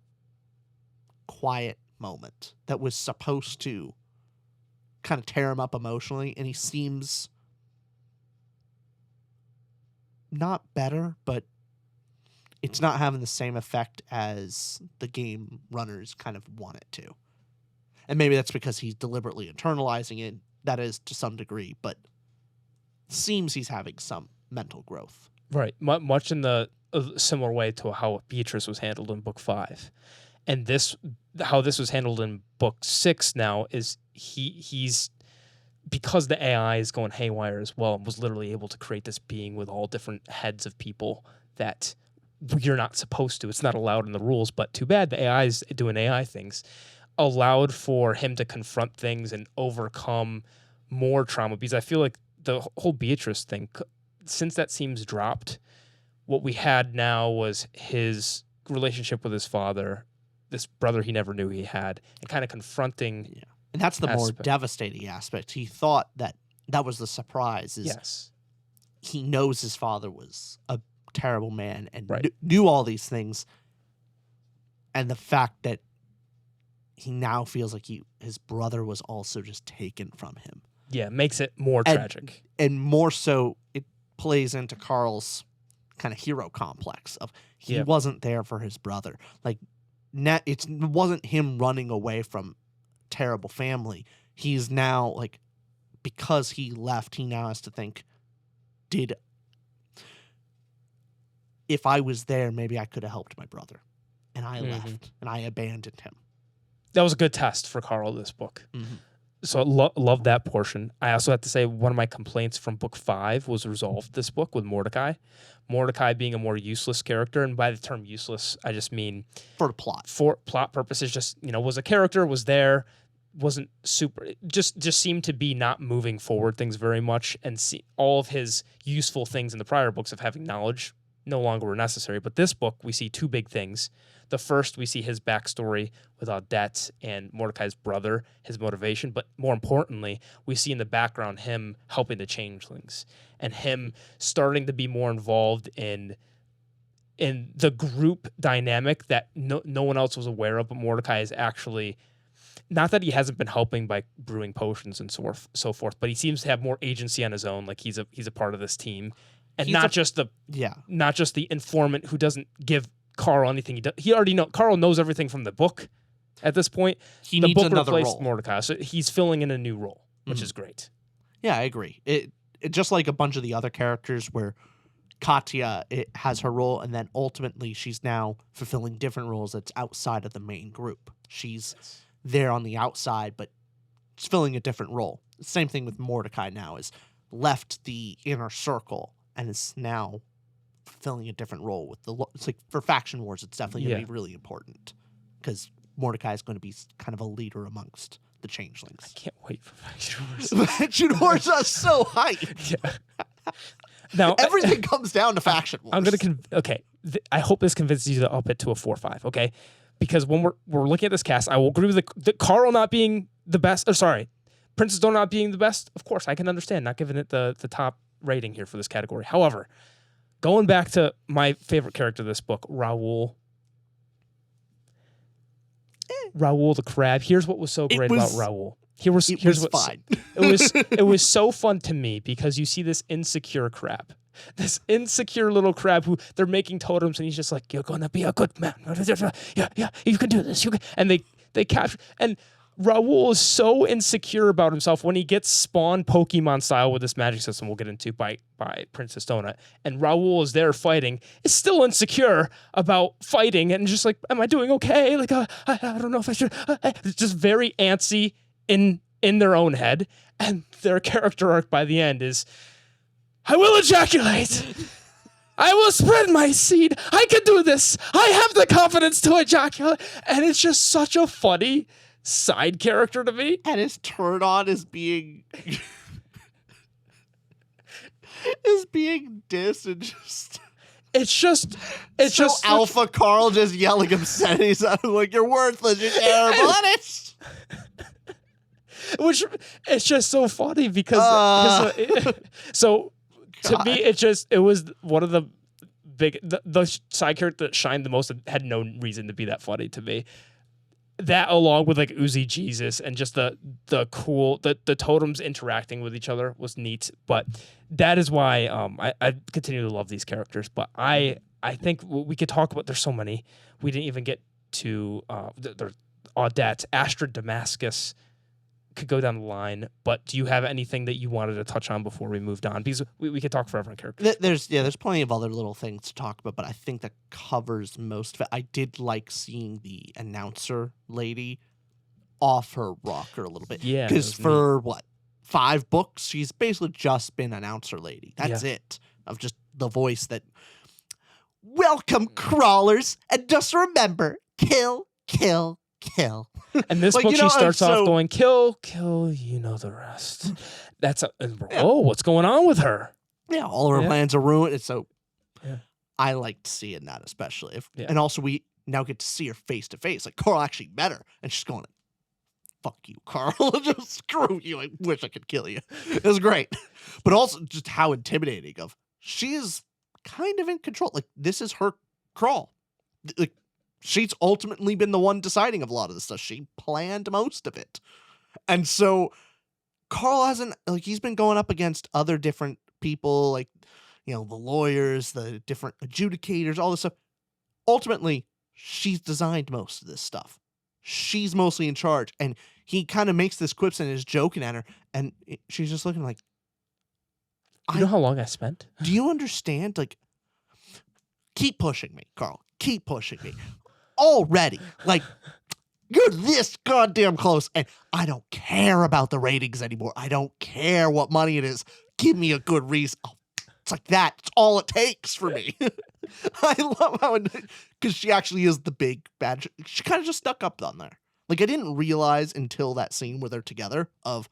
quiet moment that was supposed to kind of tear him up emotionally, and he seems not better, but it's not having the same effect as the game runners kind of want it to. And maybe that's because he's deliberately internalizing it. That is to some degree, but seems he's having some mental growth. Right. Much in the similar way to how Beatrice was handled in book 5. And how this was handled in book 6 now is he's because the AI is going haywire as well, and was literally able to create this being with all different heads of people that you're not supposed to. It's not allowed in the rules, but too bad the AI is doing AI things. Allowed for him to confront things and overcome more trauma, because I feel like the whole Beatrice thing, since that seems dropped, what we had now was his relationship with his father, this brother he never knew he had, and kind of confronting. Yeah. And that's the more devastating aspect. He thought that was the surprise. He knows his father was a terrible man and knew all these things, and the fact that he now feels like his brother was also just taken from him. Yeah, makes it more tragic. And more so, it plays into Carl's kind of hero complex of he wasn't there for his brother. It wasn't him running away from terrible family. He's now because he left, he now has to think, if I was there, maybe I could have helped my brother. And I left, and I abandoned him. That was a good test for Carl, this book. Mm-hmm. So I love that portion. I also have to say one of my complaints from book 5 was resolved this book with Mordecai. Mordecai being a more useless character, and by the term useless, I just mean for the plot. For plot purposes, just was a character, was there, wasn't super, just seemed to be not moving forward things very much, and see all of his useful things in the prior books of having knowledge no longer were necessary. But this book, we see 2 big things. The first, we see his backstory with Odette and Mordecai's brother, his motivation. But more importantly, we see in the background him helping the changelings and him starting to be more involved in the group dynamic that no one else was aware of, but Mordecai is actually not that he hasn't been helping by brewing potions and so forth, but he seems to have more agency on his own. Like he's a part of this team, and not just the informant who doesn't give Carl anything. He already know. Carl knows everything from the book. At this point, He the needs book another replaced role. Mordecai, so he's filling in a new role, which is great. Yeah, I agree. It just like a bunch of the other characters where Katya has her role, and then ultimately she's now fulfilling different roles that's outside of the main group. She's there on the outside, but she's filling a different role. Same thing with Mordecai now, is left the inner circle and is now fulfilling a different role with it's like for faction wars, it's definitely going to be really important because Mordecai is going to be kind of a leader amongst the changelings. I can't wait for faction wars. Faction wars are so hyped. Yeah. Now everything comes down to faction wars. I'm gonna I hope this convinces you to up it to a 4-5. Okay, because when we're looking at this cast, I will agree with the Carl not being the best. Or sorry, Princess Dona not being the best. Of course, I can understand not giving it the top rating here for this category. However, going back to my favorite character of this book, Raoul. Raoul the crab. Here's what was so great about Raoul. Here's what's fine. it was so fun to me because you see this insecure crab. This insecure little crab who they're making totems and he's just like, you're gonna be a good man. Yeah, you can do this. You can. And they capture, and Raoul is so insecure about himself when he gets spawned Pokemon style with this magic system we'll get into by Princess Donut. And Raoul is there fighting, is still insecure about fighting and just like, am I doing okay? Like, I don't know if I should. It's just very antsy in their own head. And their character arc by the end is, I will ejaculate. I will spread my seed. I can do this. I have the confidence to ejaculate. And it's just such a funny side character to me. And his turn on is being dissed and just it's so just alpha Carl just yelling obscenities at him like, you're worthless, you're terrible. Which it's just so funny because so to me it was one of the side character that shined the most and had no reason to be that funny to me. That along with like Uzi Jesus and just the cool the totems interacting with each other was neat. But that is why I continue to love these characters. But I think we could talk about, there's so many. We didn't even get to Audette, Astrid Damascus could go down the line. But do you have anything that you wanted to touch on before we moved on? Because we could talk forever on characters. There's plenty of other little things to talk about, but I think that covers most of it. I did like seeing the announcer lady off her rocker a little bit. Yeah. Because for 5 books, she's basically just been announcer lady. That's it. Of just the voice that, welcome crawlers, and just remember, kill, kill, kill. And this book, she starts off going, kill, kill, you know the rest. That's what's going on with her? Yeah, all her plans are ruined. It's so I liked seeing that, especially. And also we now get to see her face to face. Like, Carl actually met her, and she's going, fuck you, Carl. Just screw you. I wish I could kill you. It was great. But also just how intimidating of, she is kind of in control. Like, this is her crawl. Like, she's ultimately been the one deciding of a lot of this stuff. She planned most of it. And so Carl hasn't, like, he's been going up against other different people, like, you know, the lawyers, the different adjudicators, all this stuff. Ultimately, she's designed most of this stuff. She's mostly in charge. And he kind of makes this quips and is joking at her. And she's just looking like, you know how long I spent? Do you understand? Like, keep pushing me, Carl. Keep pushing me. Already, like, you're this goddamn close, and I don't care about the ratings anymore. I don't care what money it is. Give me a good reason. Oh, it's like that. It's all it takes for me. I love how, because she actually is the big bad. She kind of just stuck up on there. Like, I didn't realize until that scene where they're together of,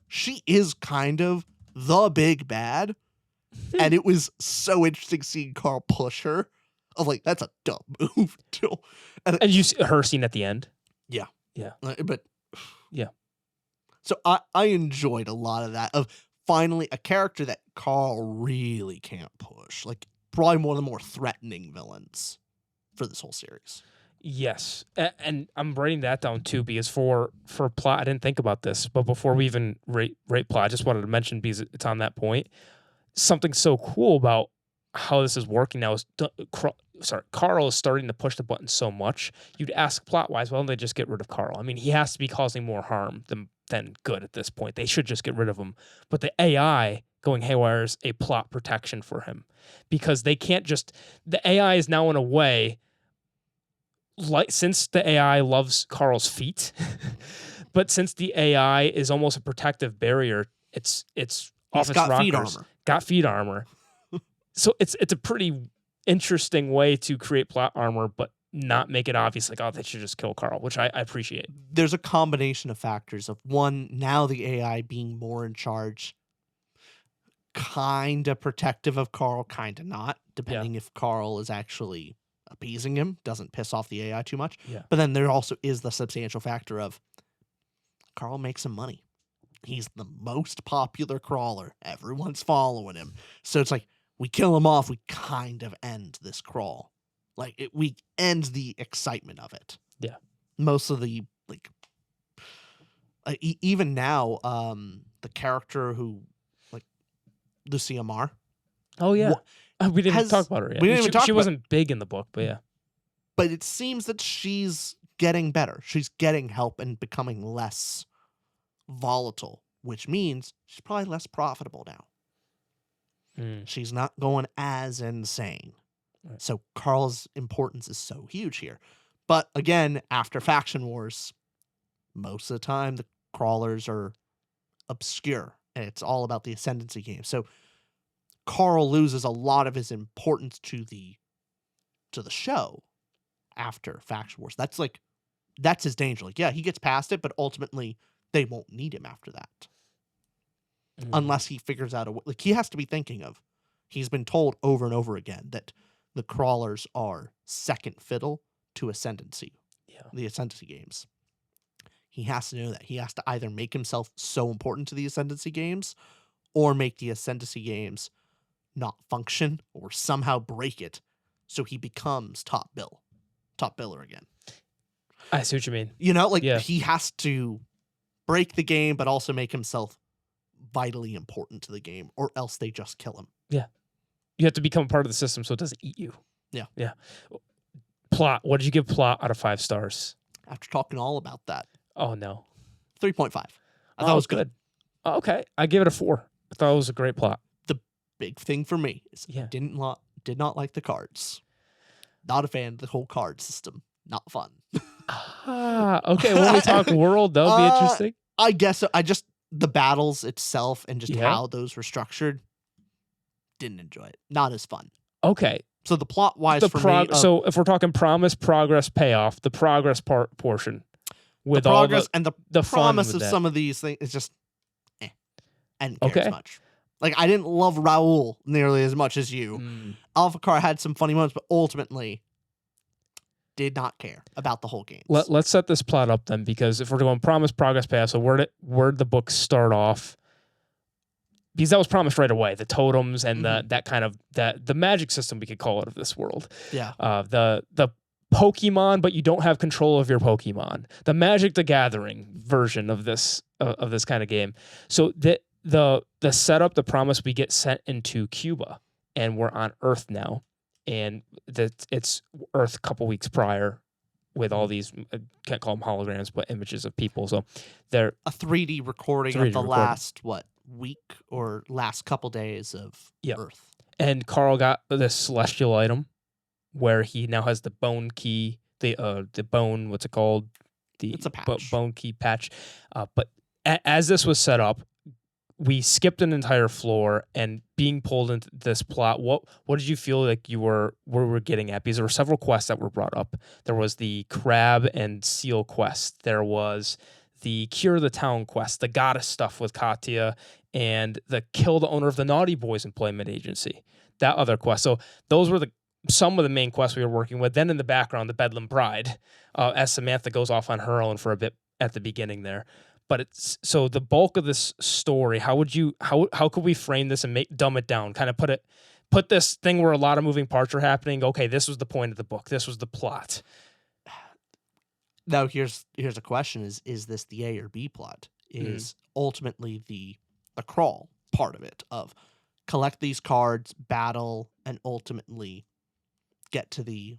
she is kind of the big bad, and it was so interesting seeing Carl push her. Of like, that's a dumb move too. And you see her scene at the end? Yeah. Yeah. But yeah. So I enjoyed a lot of that, of finally a character that Carl really can't push. Like, probably one of the more threatening villains for this whole series. Yes, and I'm writing that down too because for plot, I didn't think about this, but before we even rate plot, I just wanted to mention because it's on that point. Something so cool about how this is working now is Carl is starting to push the button so much. You'd ask plot wise, why don't they just get rid of Carl? I mean, he has to be causing more harm than good at this point. They should just get rid of him. But the AI going haywire is a plot protection for him because they can't just. The AI is now in a way. Like since the AI loves Carl's feet, but since the AI is almost a protective barrier, it's off its got feet rockers. armor. Got feet armor. So it's a pretty interesting way to create plot armor, but not make it obvious like, oh, they should just kill Carl, which I appreciate. There's a combination of factors of one, now the AI being more in charge, kind of protective of Carl, kind of not, depending if Carl is actually appeasing him, doesn't piss off the AI too much. Yeah. But then there also is the substantial factor of Carl makes some money. He's the most popular crawler. Everyone's following him. So it's like, we kill him off, we kind of end this crawl. Like, we end the excitement of it. Yeah. Most of the, like, even now, the character who, like, Lucia Marr. Oh, yeah. We didn't even talk about her yet. We didn't even talk she about, wasn't big in the book, but yeah. But it seems that she's getting better. She's getting help and becoming less volatile, which means she's probably less profitable now. She's not going as insane. Right. So Carl's importance is so huge here. But again, after Faction Wars, most of the time the crawlers are obscure and it's all about the ascendancy game. So Carl loses a lot of his importance to the show after Faction Wars. That's his danger. Like, yeah, he gets past it, but ultimately they won't need him after that. Unless he figures out a way. Like, he has to be thinking of, he's been told over and over again that the crawlers are second fiddle to ascendancy. Yeah. The ascendancy games. He has to know that. He has to either make himself so important to the ascendancy games or make the ascendancy games not function or somehow break it so he becomes top biller again. I see what you mean. You know, like, he has to break the game but also make himself vitally important to the game, or else they just kill him. Yeah. You have to become part of the system so it doesn't eat you. Yeah. Yeah. Plot. What did you give plot out of 5 stars? After talking all about that. Oh, no. 3.5. I thought it was good. Oh, okay. I give it a 4. I thought it was a great plot. The big thing for me is I did not like the cards. Not a fan of the whole card system. Not fun. Okay. When we talk world, that'll be interesting. I guess so. The battles itself and just how those were structured, didn't enjoy it. Not as fun. Okay. So the plot wise for me. So if we're talking promise, progress, payoff, the progress portion with the progress all and the promise of that. some of these things is just I didn't care as much. Like, I didn't love Raul nearly as much as you. Alpha Car had some funny moments, but ultimately did not care about the whole game. Let's set this plot up then, because if we're going promise, progress, payoff, so where'd the book start off? Because that was promised right away, the totems and that kind of the magic system, we could call it, of this world. Yeah. The Pokemon, but you don't have control of your Pokemon. The Magic the Gathering version of this kind of game. So the setup, the promise, we get sent into Cuba, and we're on Earth now, and it's Earth a couple weeks prior, with all these, I can't call them holograms, but images of people. So they're a 3D recording of the last week or last couple days of Earth. And Carl got this celestial item where he now has the bone key, the bone, what's it called? It's a patch. Bone key patch. But as this was set up, we skipped an entire floor, and being pulled into this plot, what did you feel like you were getting at? Because there were several quests that were brought up. There was the crab and seal quest. There was the cure the town quest, the goddess stuff with Katya, and the kill the owner of the Naughty Boys employment agency. That other quest. So those were some of the main quests we were working with. Then in the background, the Bedlam Bride, as Samantha goes off on her own for a bit at the beginning there. But it's so the bulk of this story. How could we frame this and dumb it down? Kind of put this thing where a lot of moving parts are happening. Okay, this was the point of the book. This was the plot. Now here's a question: is this the A or B plot? Is ultimately the crawl part of it, of collect these cards, battle, and ultimately get to the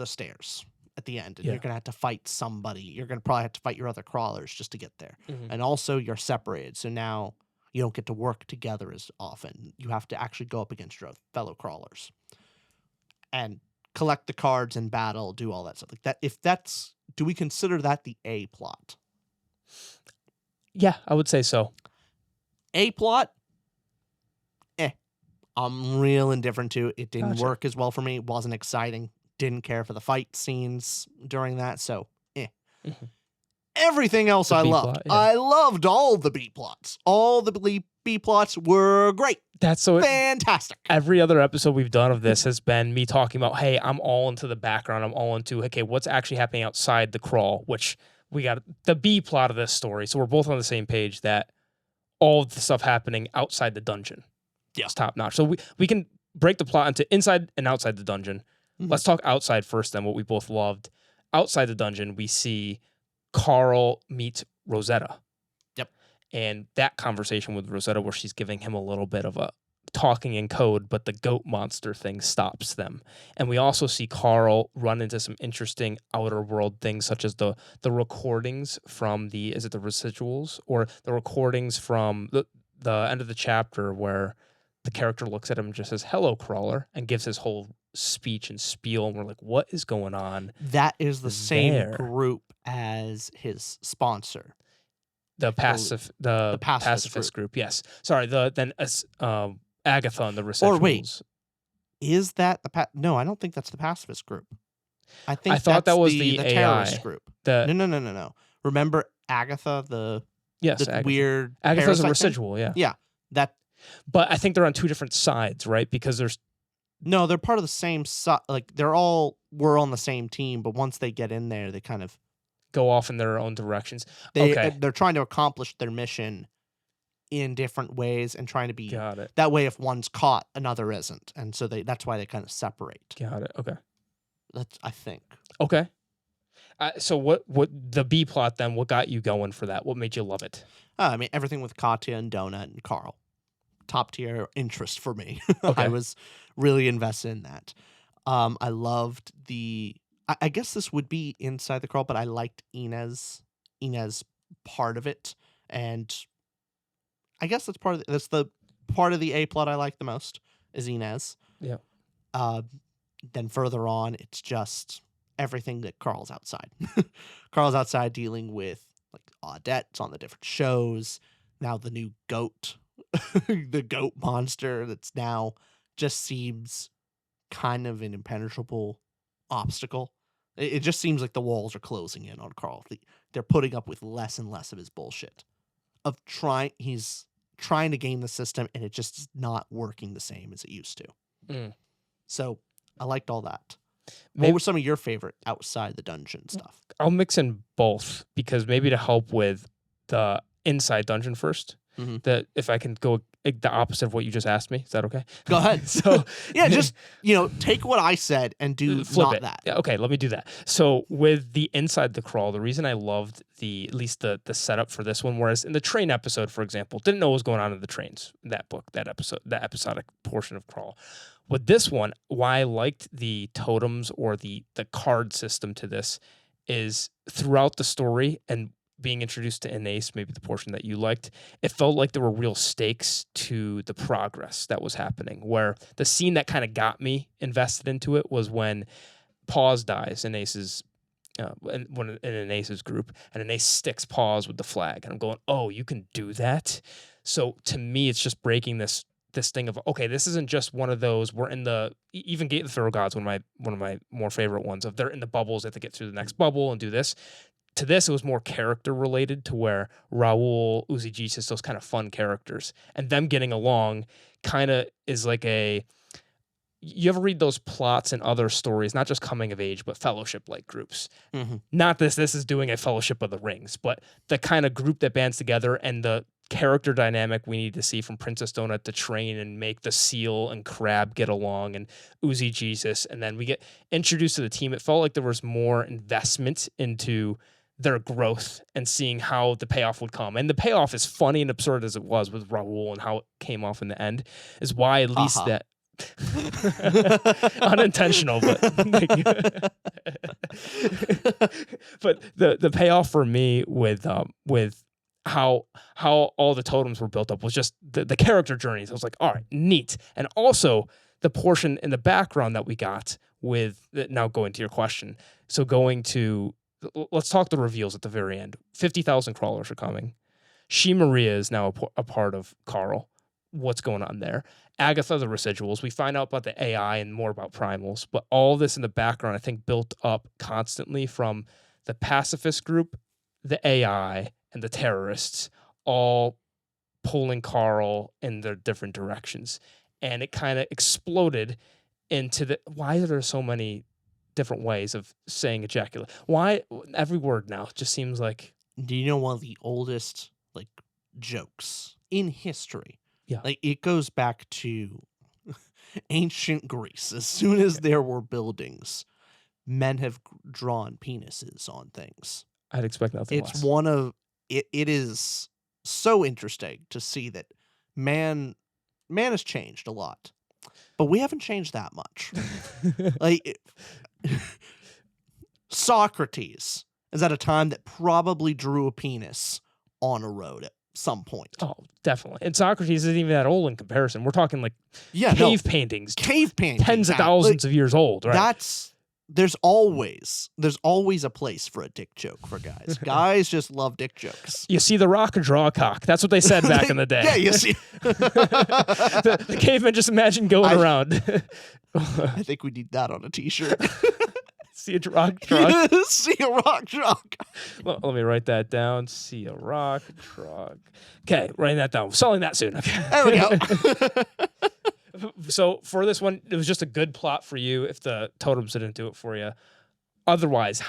stairs at the end, and you're gonna have to fight somebody. You're gonna probably have to fight your other crawlers just to get there. And also you're separated, so now you don't get to work together as often. You have to actually go up against your fellow crawlers and collect the cards and battle, do all that stuff like that. If that's, do we consider that the A plot? Yeah, I would say so. A plot, I'm real indifferent to. It didn't work as well for me. It wasn't exciting. Didn't care for the fight scenes during that. So, Everything else I loved. I loved all the B plots. All the B plots were great. That's so fantastic. Every other episode we've done of this has been me talking about, hey, I'm all into the background. I'm all into, okay, what's actually happening outside the crawl, which we got the B plot of this story. So we're both on the same page that all of the stuff happening outside the dungeon. Yeah. It's top notch. So we can break the plot into inside and outside the dungeon. Let's talk outside first then, what we both loved. Outside the dungeon, we see Carl meet Rosetta. Yep. And that conversation with Rosetta where she's giving him a little bit of a talking in code, but the goat monster thing stops them. And we also see Carl run into some interesting outer world things, such as the recordings from is it the residuals? Or the recordings from the end of the chapter where the character looks at him and just says, "Hello, crawler," and gives his whole speech and spiel. And we're like, what is going on? That is the same group as his sponsor. The pacifist group. Yes. Sorry. Agatha and the residuals. Or wait, is that no, I don't think that's the pacifist group. I thought that was the terrorist AI group. No. Remember Agatha, the Agatha. weird Agatha's a residual, thing? Yeah. That. But I think they're on two different sides, right? Because they're part of the same like we're on the same team, but once they get in there, they kind of go off in their own directions. They're trying to accomplish their mission in different ways and trying to be that way. If one's caught, another isn't, and so that's why they kind of separate. Got it. Okay. That's, I think. Okay. So what the B plot then? What got you going for that? What made you love it? I mean, everything with Katya and Donut and Carl. Top tier interest for me. Okay. I was really invested in that. I loved I guess this would be inside the crawl, but I liked Inez part of it, and I guess that's the part of the A plot I like the most is Inez. Yeah. Then further on, it's just everything that Carl's outside. Carl's outside dealing with like Audettes on the different shows. Now the new goat. The goat monster that's now just seems kind of an impenetrable obstacle. It just seems like the walls are closing in on Carl. They're putting up with less and less of his bullshit. He's trying to game the system, and it just is not working the same as it used to. So I liked all that. What were some of your favorite outside the dungeon stuff? I'll mix in both because maybe to help with the inside dungeon first. That if I can go the opposite of what you just asked me, is that okay? Go ahead. So yeah, just take what I said and do flip it. That. Yeah, okay, let me do that. So with the inside the crawl, the reason I loved at least the setup for this one, whereas in the train episode, for example, didn't know what was going on in the trains in that book, that episodic portion of Crawl. With this one, why I liked the totems or the card system to this is throughout the story and being introduced to Anais, maybe the portion that you liked, it felt like there were real stakes to the progress that was happening, where the scene that kind of got me invested into it was when Pause dies, Anais's in Anais's group, and Anais sticks Pause with the flag, and I'm going, oh, you can do that? So to me, it's just breaking this thing of, okay, this isn't just one of those, we're in even Gate of the Pharaoh Gods, one of my more favorite ones, of they're in the bubbles, they have to get through the next bubble and do this. To this, it was more character related, to where Raoul, Uzi Jesus, those kind of fun characters, and them getting along kind of is like you ever read those plots in other stories, not just coming of age, but fellowship like groups. Not this is doing a Fellowship of the Rings, but the kind of group that bands together and the character dynamic we need to see from Princess Donut to train and make the seal and crab get along, and Uzi Jesus, and then we get introduced to the team. It felt like there was more investment into their growth and seeing how the payoff would come. And the payoff, as funny and absurd as it was with Raul and how it came off in the end, is why at least that unintentional, but but the payoff for me with how all the totems were built up was just the character journeys. I was like, all right, neat. And also the portion in the background that we got with, now going to your question. So let's talk the reveals at the very end. 50,000 crawlers are coming. She Maria is now a part of Carl. What's going on there? Agatha, the residuals. We find out about the AI and more about primals, but all this in the background, I think, built up constantly from the pacifist group, the AI, and the terrorists, all pulling Carl in their different directions. And it kind of exploded into why are there so many different ways of saying ejaculate? Why every word now just seems like... Do you know one of the oldest jokes in history? Yeah. It goes back to ancient Greece. As soon as there were buildings, men have drawn penises on things. I'd expect nothing less. It's one of... It is so interesting to see that man has changed a lot, but we haven't changed that much. Socrates is at a time that probably drew a penis on a road at some point. Oh, definitely. And Socrates isn't even that old in comparison. We're talking cave paintings. Cave paintings. Tens of thousands of years old, right? There's always a place for a dick joke for guys. Guys just love dick jokes. You see the rock and draw a cock. That's what they said back in the day. Yeah, you see. the cavemen just imagine going around. I think we need that on a t-shirt. See a rock truck. See a rock truck. Let me write that down. See a rock truck. Okay, writing that down. Selling that soon. Okay. There we go. So for this one, it was just a good plot for you if the totems didn't do it for you. Otherwise,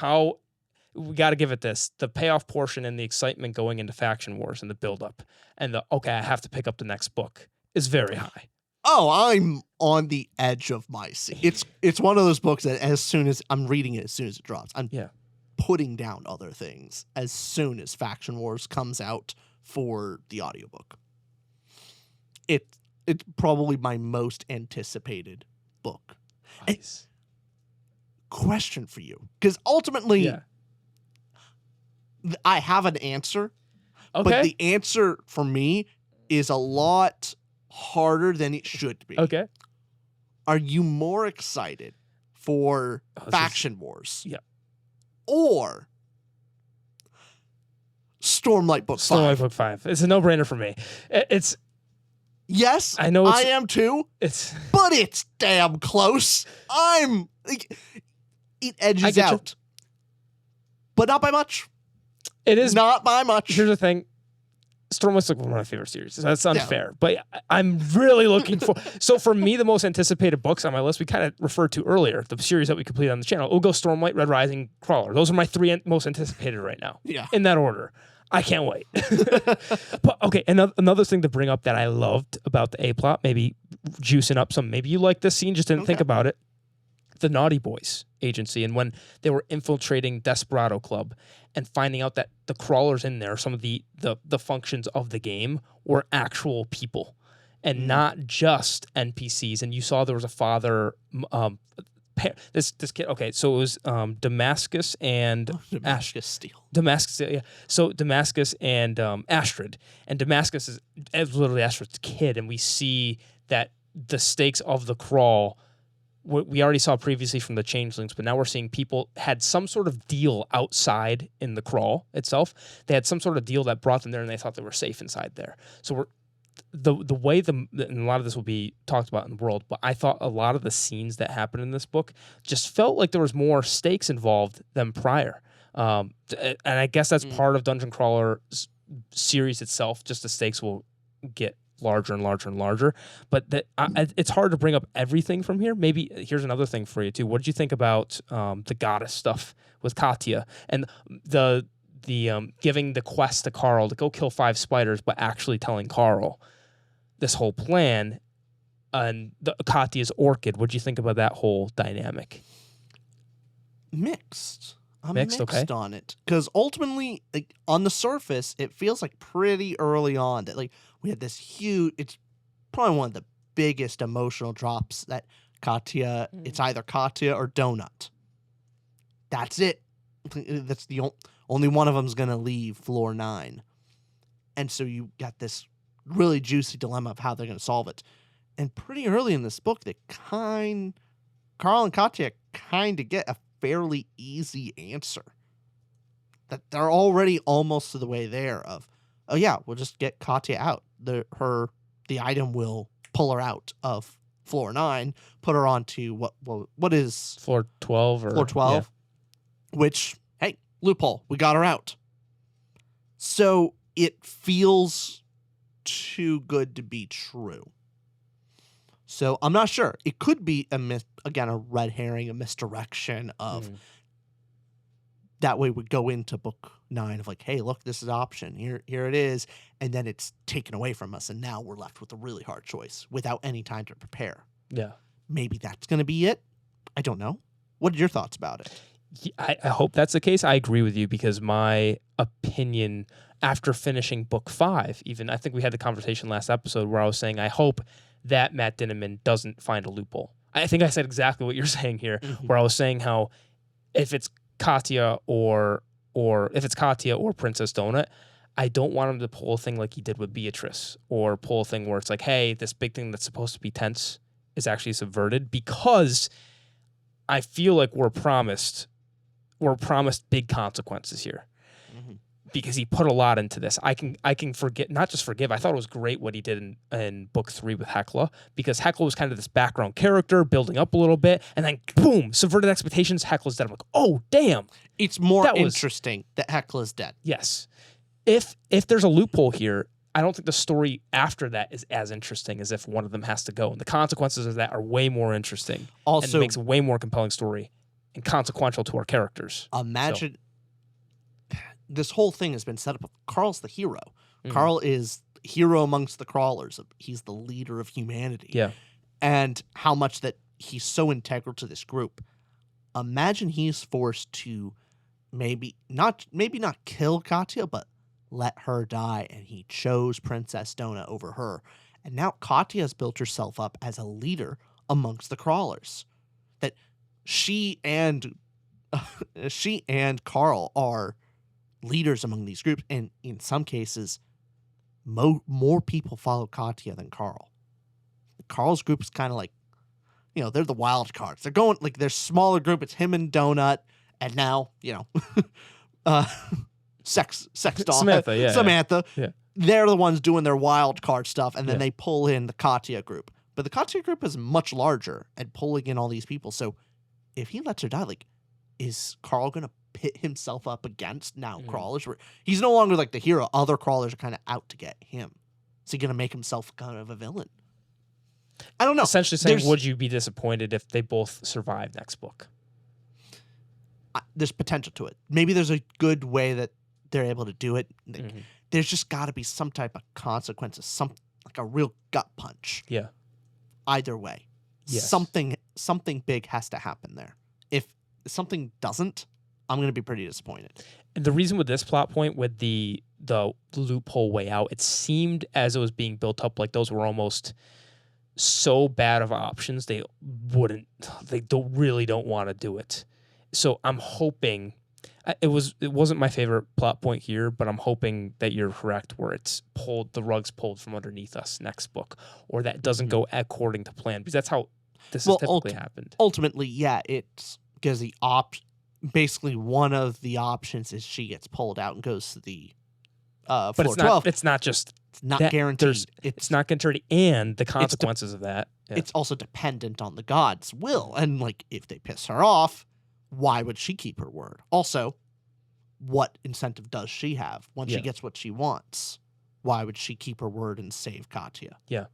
we got to give it this. The payoff portion and the excitement going into faction wars and the buildup and I have to pick up the next book is very high. Oh, I'm on the edge of my seat. It's one of those books that as soon as I'm reading it, as soon as it drops, I'm putting down other things as soon as Faction Wars comes out for the audiobook. It's probably my most anticipated book. Nice. Question for you, because ultimately, I have an answer, but the answer for me is a lot harder than it should be. Okay. Are you more excited for Faction Wars? Yeah. Or Stormlight Book 5? Stormlight Book 5. It's a no-brainer for me. It's... Yes, I know I am too. But it's damn close. It edges out. But not by much. It is not by much. Here's the thing. Stormlight's one of my favorite series. That's unfair. But I'm really looking for... So for me, the most anticipated books on my list, we kind of referred to earlier, the series that we completed on the channel. We'll go Stormlight, Red Rising, Crawler. Those are my three most anticipated right now. Yeah. In that order. I can't wait. But okay, another thing to bring up that I loved about the A-plot, maybe juicing up some, maybe you like this scene, just didn't think about it. The Naughty Boys agency, and when they were infiltrating Desperado Club and finding out that the crawlers in there, some of the functions of the game were actual people and not just NPCs. And you saw there was a father, this kid. Okay, so it was Damascus and Damascus Steel. Damascus, yeah. So Damascus and Astrid, and Damascus is literally Astrid's kid, and we see that the stakes of the crawl. We already saw previously from the Changelings, but now we're seeing people had some sort of deal outside in the crawl itself. They had some sort of deal that brought them there, and they thought they were safe inside there. So we're the way and a lot of this will be talked about in the world, but I thought a lot of the scenes that happened in this book just felt like there was more stakes involved than prior. And I guess that's part of Dungeon Crawler series itself. Just the stakes will get larger and larger and larger, but it's hard to bring up everything from here. Maybe here's another thing for you too. What did you think about the goddess stuff with Katya and the giving the quest to Carl to go kill 5 spiders, but actually telling Carl this whole plan, and Katya's orchid. What do you think about that whole dynamic? Mixed. I'm Mixed, okay. on it, because ultimately, like, on the surface, it feels like pretty early on that, like, we had this huge. It's probably one of the biggest emotional drops that Katya. It's either Katya or Donut. That's it. That's the only one of them's gonna leave floor 9, and so you got this really juicy dilemma of how they're gonna solve it. And pretty early in this book, Carl and Katya kind of get a fairly easy answer. That they're already almost to the way there of, oh yeah, we'll just get Katya out. The item will pull her out of floor 9, put her onto what is floor 12 or floor 12, which, hey, loophole, we got her out. So it feels too good to be true. So I'm not sure. It could be a red herring, a misdirection of that way we go into book 9 of like, hey, look, this is option. Here it is. And then it's taken away from us. And now we're left with a really hard choice without any time to prepare. Yeah. Maybe that's going to be it. I don't know. What are your thoughts about it? I hope that's the case. I agree with you, because my opinion after finishing book 5, even I think we had the conversation last episode where I was saying I hope that Matt Dinniman doesn't find a loophole. I think I said exactly what you're saying here, where I was saying how if it's Katya or Princess Donut, I don't want him to pull a thing like he did with Beatrice, or pull a thing where it's like, hey, this big thing that's supposed to be tense is actually subverted, because I feel like we're promised big consequences here. Because he put a lot into this. I can forget, not just forgive. I thought it was great what he did in book 3 with Hekla, because Hekla was kind of this background character building up a little bit, and then boom, subverted expectations. Hekla's dead. I'm like, oh damn, it's more interesting that Hekla's dead. Yes, if there's a loophole here, I don't think the story after that is as interesting as if one of them has to go, and the consequences of that are way more interesting. Also, and it makes a way more compelling story and consequential to our characters. Imagine. This whole thing has been set up. Carl's the hero. Carl is hero amongst the crawlers. He's the leader of humanity. Yeah. And how much that he's so integral to this group. Imagine he's forced to maybe not kill Katya, but let her die. And he chose Princess Donut over her. And now Katya has built herself up as a leader amongst the crawlers. That she and Carl are leaders among these groups, and in some cases, more people follow Katya than Carl. Carl's group is kind of like, they're the wild cards. They're going like their smaller group. It's him and Donut, and now sex doll Samantha. Yeah. They're the ones doing their wild card stuff, and then they pull in the Katya group. But the Katya group is much larger and pulling in all these people. So if he lets her die, like, is Carl gonna pit himself up against now crawlers? He's no longer like the hero. Other crawlers are kind of out to get him. Is he gonna make himself kind of a villain? I don't know. Essentially saying, would you be disappointed if they both survive next book? There's potential to it. Maybe there's a good way that they're able to do it. There's just got to be some type of consequences, like a real gut punch. Yeah. Either way, something big has to happen there. If something doesn't, I'm going to be pretty disappointed. And the reason with this plot point, with the loophole way out, it seemed as it was being built up like those were almost so bad of options they really don't want to do it. So I'm hoping it wasn't my favorite plot point here, but I'm hoping that you're correct, where it's the rug's pulled from underneath us next book, or that doesn't go according to plan, because that's how this has typically happened. Ultimately, yeah, it's because basically one of the options is she gets pulled out and goes to the but floor 12. It's not just it's not guaranteed. It's not guaranteed, and the consequences of that. Yeah. It's also dependent on the gods' will, and like if they piss her off, why would she keep her word? Also, what incentive does she have once she gets what she wants? Why would she keep her word and save Katya? Yeah.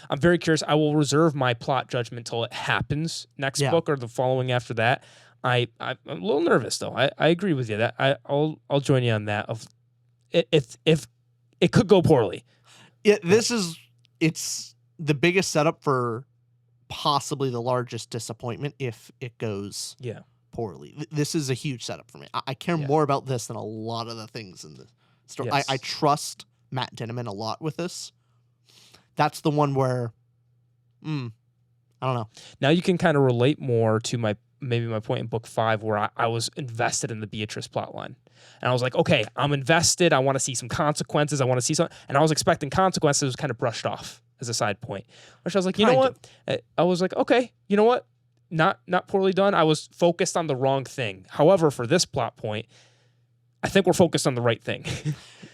I'm very curious. I will reserve my plot judgment till it happens next book or the following after that. I'm a little nervous though. I agree with you that I'll join you on that. Of if it could go poorly. It's the biggest setup for possibly the largest disappointment if it goes poorly. This is a huge setup for me. I care more about this than a lot of the things in the story. Yes. I trust Matt Dinniman a lot with this. That's the one where, I don't know. Now you can kind of relate more to my point in book 5 where I was invested in the Beatrice plotline. And I was like, okay, I'm invested. I want to see some consequences. I want to see something. And I was expecting consequences. It was kind of brushed off as a side point, which I was like, you know what? I was like, okay, you know what? Not poorly done. I was focused on the wrong thing. However, for this plot point, I think we're focused on the right thing.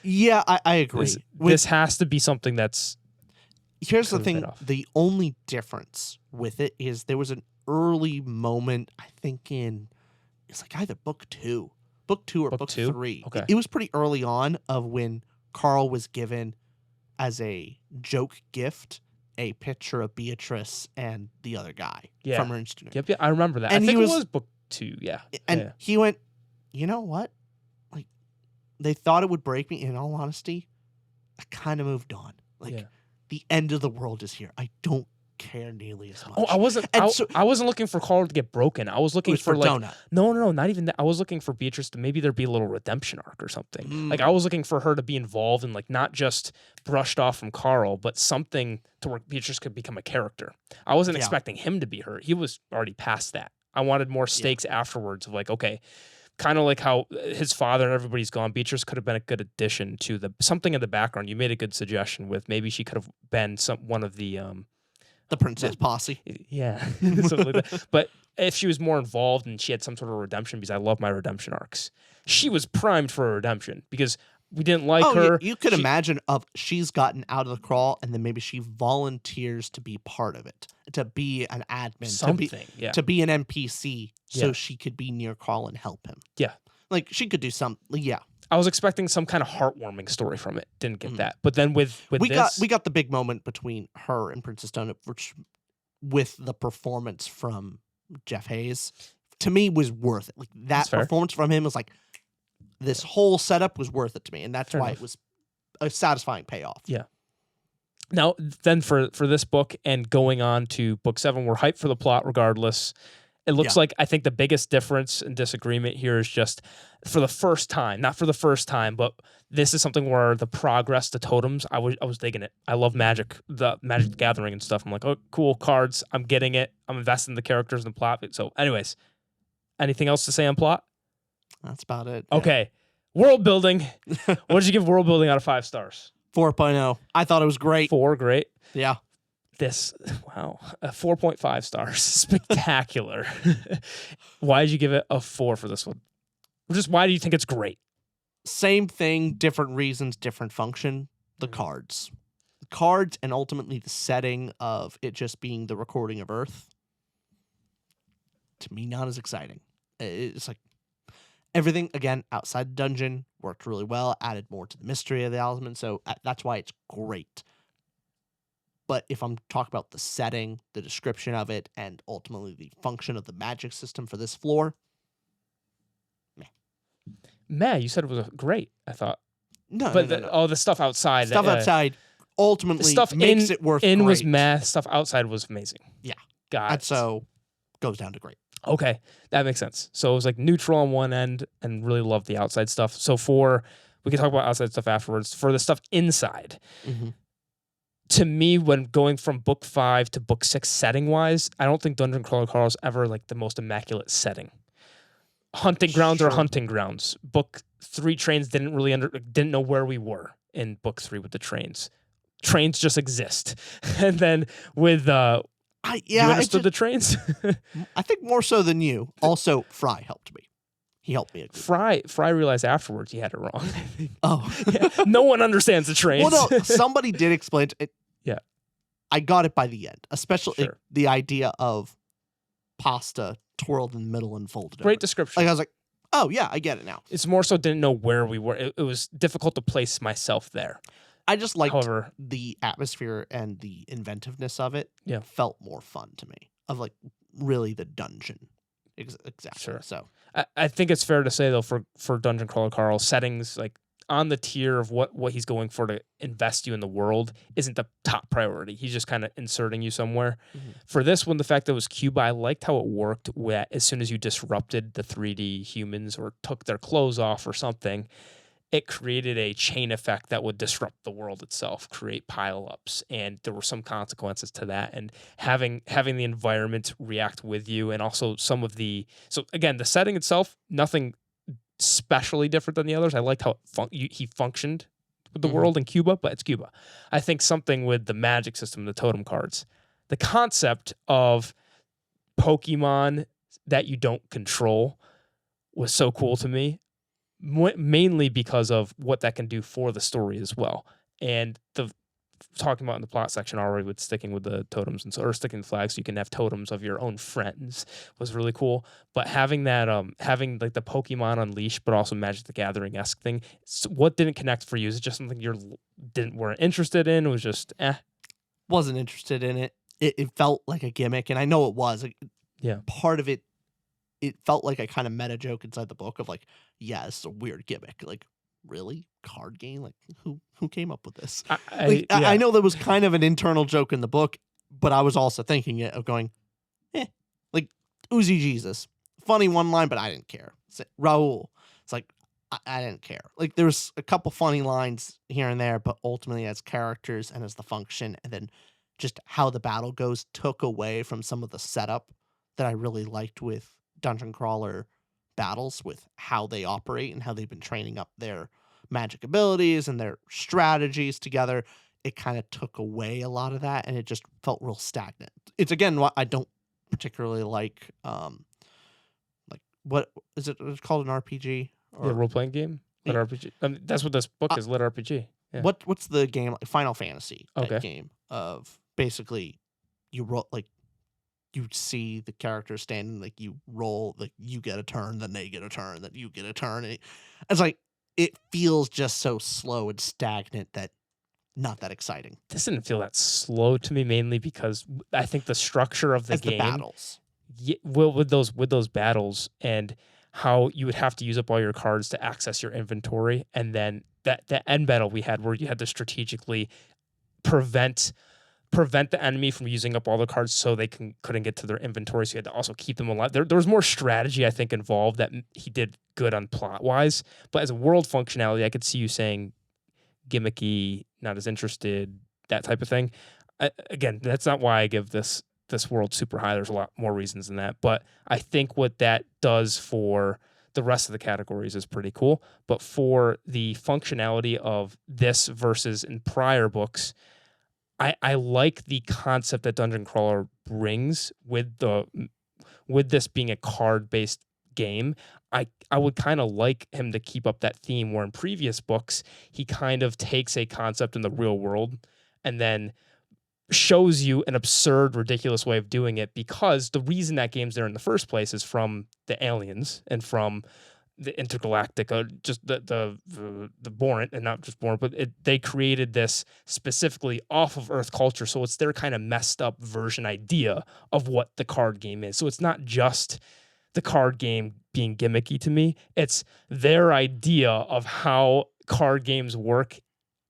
Yeah, I agree. This has to be something that's... Here's the thing. The only difference with it is there was an early moment, I think it's like either book 2 or book 3. Okay. It was pretty early on of when Carl was given as a joke gift a picture of Beatrice and the other guy from her Institute. Yep, I remember that. And I think it was book 2, yeah. And he went, you know what? Like, they thought it would break me. In all honesty, I kind of moved on. Like, the end of the world is here. I don't care nearly as much. Oh, I wasn't looking for Carl to get broken. I was looking for like Donut. No, not even that. I was looking for Beatrice to maybe there be a little redemption arc or something. Like I was looking for her to be involved and like not just brushed off from Carl, but something to where Beatrice could become a character. I wasn't expecting him to be her. He was already past that. I wanted more stakes afterwards of like, okay, kind of like how his father and everybody's gone. Beatrice could have been a good addition to something in the background. You made a good suggestion with maybe she could have been one of the princess posse. Yeah. Something like that. But if she was more involved and she had some sort of redemption, because I love my redemption arcs, she was primed for a redemption because we didn't like her. You could imagine she's gotten out of the crawl and then maybe she volunteers to be part of it, to be an admin, to be an NPC so she could be near Carl and help him. Yeah. Like she could do something. Yeah. I was expecting some kind of heartwarming story from it. Didn't get that. But then we got the big moment between her and Princess Donut, which with the performance from Jeff Hayes, to me was worth it. Like that performance from him was like this whole setup was worth it to me, and that's why it was a satisfying payoff. Yeah. Now then for this book and going on to book 7, we're hyped for the plot regardless. It looks like I think the biggest difference and disagreement here is just for the first time, not for the first time, but this is something where the progress, the totems, I was digging it. I love Magic, the Magic the Gathering and stuff. I'm like, oh, cool cards. I'm getting it. I'm investing in the characters and the plot. So anyways, anything else to say on plot? That's about it. Okay. World building. What did you give world building out of 5 stars? 4.0. I thought it was great. 4, great. Yeah. This, wow, 4.5 stars. Spectacular. Why did you give it a 4 for this one? Just why do you think it's great? Same thing, different reasons, different function. The cards. The cards and ultimately the setting of it just being the recording of Earth. To me, not as exciting. It's like everything, again, outside the dungeon worked really well, added more to the mystery of the talisman, so that's why it's great. But if I'm talking about the setting, the description of it, and ultimately the function of the magic system for this floor, meh. You said it was great, I thought. No, the stuff outside. Stuff outside ultimately makes it worth great. Was meh. Stuff outside was amazing. Yeah. Got it. So goes down to great. Okay, that makes sense. So it was like neutral on one end and really loved the outside stuff. So we can talk about outside stuff afterwards. For the stuff inside, to me, when going from book 5 to book 6 setting-wise, I don't think Dungeon Crawler Carl's ever like the most immaculate setting. Hunting grounds are hunting grounds. Book 3 trains didn't know where we were in book 3 with the trains. Trains just exist. And then with you understood the trains? I think more so than you. Also, Fry helped me. He helped me. Fry realized afterwards he had it wrong. Oh. No one understands the trains. Well, no, somebody did explain it. Yeah. I got it by the end, especially the idea of pasta twirled in the middle and folded. Great description. Like I was like, oh yeah, I get it now. It's more so didn't know where we were. It was difficult to place myself there. I just liked the atmosphere and the inventiveness of it. Yeah. Felt more fun to me. Of like really the dungeon Exactly. Sure. So I think it's fair to say though for Dungeon Crawler Carl, settings like on the tier of what he's going for to invest you in the world isn't the top priority. He's just kind of inserting you somewhere. For this one, the fact that it was Cuba, I liked how it worked with as soon as you disrupted the 3D humans or took their clothes off or something, it created a chain effect that would disrupt the world itself, create pile-ups, and there were some consequences to that. And having the environment react with you, and also some of the so again, the setting itself, nothing specially different than the others. I liked how he functioned with the world in Cuba, but it's Cuba. I think something with the magic system, the totem cards, the concept of Pokemon that you don't control was so cool to me. Mainly because of what that can do for the story as well. And the talking about in the plot section already with sticking with the totems and or sticking the flags, so you can have totems of your own friends was really cool. But having that, having like the Pokemon Unleashed, but also Magic the Gathering-esque thing, what didn't connect for you? Is it just something weren't interested in? It was just wasn't interested in it. It felt like a gimmick, and I know it was. Part of it felt like a kind of meta joke inside the book of like, yeah, it's a weird gimmick. Like, really? Card game? Like, who came up with this? I know there was kind of an internal joke in the book, but I was also thinking it of going, like Uzi Jesus. Funny one line, but I didn't care. Raul. It's like, I didn't care. Like, there's a couple funny lines here and there, but ultimately as characters and as the function, and then just how the battle goes took away from some of the setup that I really liked with Dungeon Crawler battles, with how they operate and how they've been training up their magic abilities and their strategies together. It kind of took away a lot of that, and it just felt real stagnant. It's again what I don't particularly like. What is it? It's called an RPG or role playing game. Lit RPG. I mean, that's what this book is. Lit RPG. Yeah. What's the game? Like Final Fantasy type game of basically you roll like. You see the characters standing, like you roll, like you get a turn, then they get a turn, then you get a turn. And it's like, it feels just so slow and stagnant that not that exciting. This didn't feel that slow to me, mainly because I think the structure of the game, the battles, with those battles and how you would have to use up all your cards to access your inventory, and then that end battle we had where you had to strategically prevent the enemy from using up all the cards so they couldn't get to their inventory, so you had to also keep them alive. There was more strategy, I think, involved that he did good on plot-wise. But as a world functionality, I could see you saying gimmicky, not as interested, that type of thing. Again, that's not why I give this world super high. There's a lot more reasons than that. But I think what that does for the rest of the categories is pretty cool. But for the functionality of this versus in prior books, I like the concept that Dungeon Crawler brings with this being a card-based game. I would kind of like him to keep up that theme where in previous books, he kind of takes a concept in the real world and then shows you an absurd, ridiculous way of doing it, because the reason that game's there in the first place is from the aliens and from the intergalactic, just the Born, and not just Born, but they created this specifically off of Earth culture, so it's their kind of messed up version idea of what the card game is. So it's not just the card game being gimmicky to me; it's their idea of how card games work.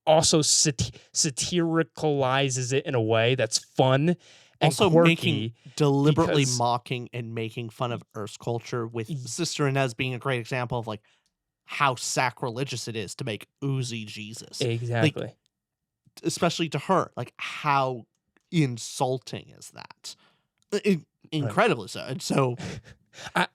Also, satiricalizes it in a way that's fun. And also quirky, deliberately mocking and making fun of Earth's culture, with Sister Inez being a great example of like how sacrilegious it is to make Uzi Jesus. Exactly. Like, especially to her. Like, how insulting is that? Incredibly so. And so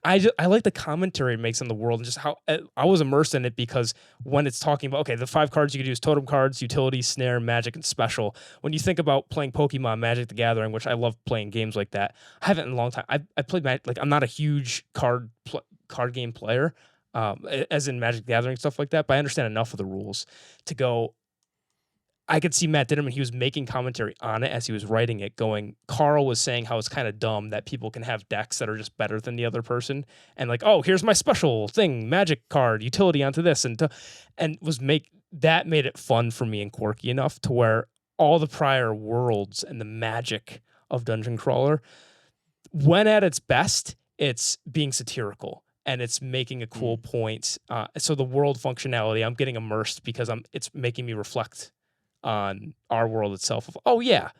I like the commentary it makes on the world, and just how I was immersed in it, because when it's talking about, okay, the 5 cards you could use: totem cards, utility, snare, magic, and special. When you think about playing Pokemon, Magic the Gathering, which I love playing games like that, I haven't in a long time. I played Magic, like I'm not a huge card game player, as in Magic the Gathering, stuff like that, but I understand enough of the rules to go. I could see Matt Ditterman, he was making commentary on it as he was writing it, going, Carl was saying how it's kind of dumb that people can have decks that are just better than the other person, and like, oh, here's my special thing, magic card, utility onto this, and made it fun for me and quirky enough to where all the prior worlds and the magic of Dungeon Crawler, when at its best, it's being satirical and it's making a cool point. So the world functionality, I'm getting immersed because it's making me reflect on our world itself. Of, oh yeah,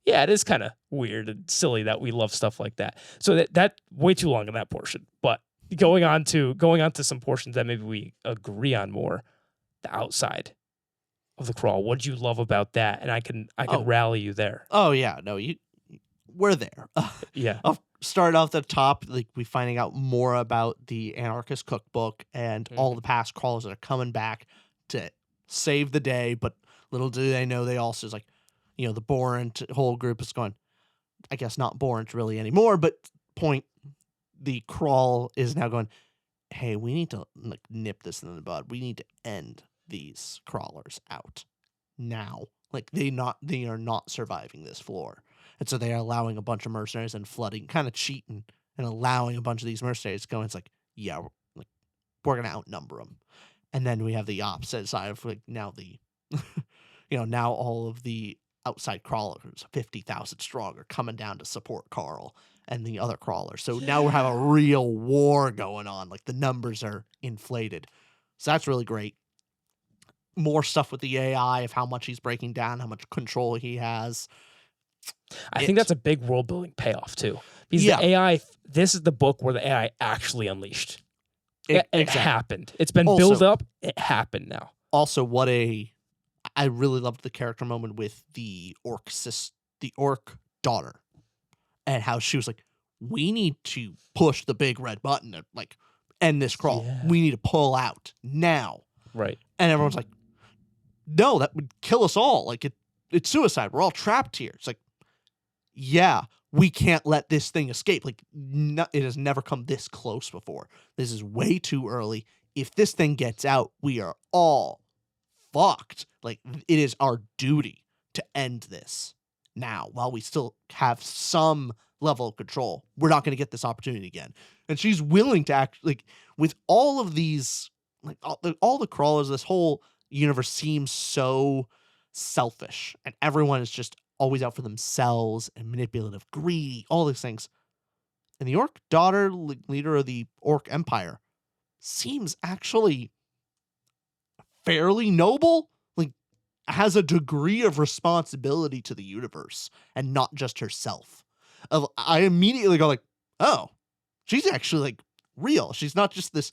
it is kind of weird and silly that we love stuff like that. So that way too long in that portion. But going on to some portions that maybe we agree on more, the outside of the crawl. What did you love about that? And I can rally you there. Oh yeah, no, we're there. Yeah. I'll start off the top, like we finding out more about the anarchist cookbook and all the past crawlers that are coming back to save the day, but little do they know they also is like, the Borant whole group is going, I guess not Borant really anymore, but the crawl is now going, hey, we need to like nip this in the bud. We need to end these crawlers out now. Like they are not surviving this floor. And so they are allowing a bunch of mercenaries and flooding, kind of cheating and allowing a bunch of these mercenaries to go. It's like, yeah, we're going to outnumber them. And then we have the opposite side of like now now all of the outside crawlers, 50,000 strong, are coming down to support Carl and the other crawlers. So now we have a real war going on. Like the numbers are inflated. So that's really great. More stuff with the AI of how much he's breaking down, how much control he has. I think that's a big world building payoff too. Because the AI, this is the book where the AI actually unleashed. It happened. It's been built up. It happened now. Also, I really loved the character moment with the orc daughter, and how she was like, we need to push the big red button and like end this crawl. Yeah. We need to pull out now. Right. And everyone's like, no, that would kill us all. Like it's suicide. We're all trapped here. It's like, yeah, we can't let this thing escape. Like it has never come this close before. This is way too early. If this thing gets out, we are all fucked. Like it is our duty to end this now while we still have some level of control. We're not going to get this opportunity again. And she's willing to act like with all of these, like all the crawlers, this whole universe seems so selfish and everyone is just always out for themselves and manipulative, greedy, all these things. And the orc daughter, leader of the orc empire, seems actually fairly noble, like has a degree of responsibility to the universe and not just herself. I immediately go like, oh, she's actually like real. She's not just this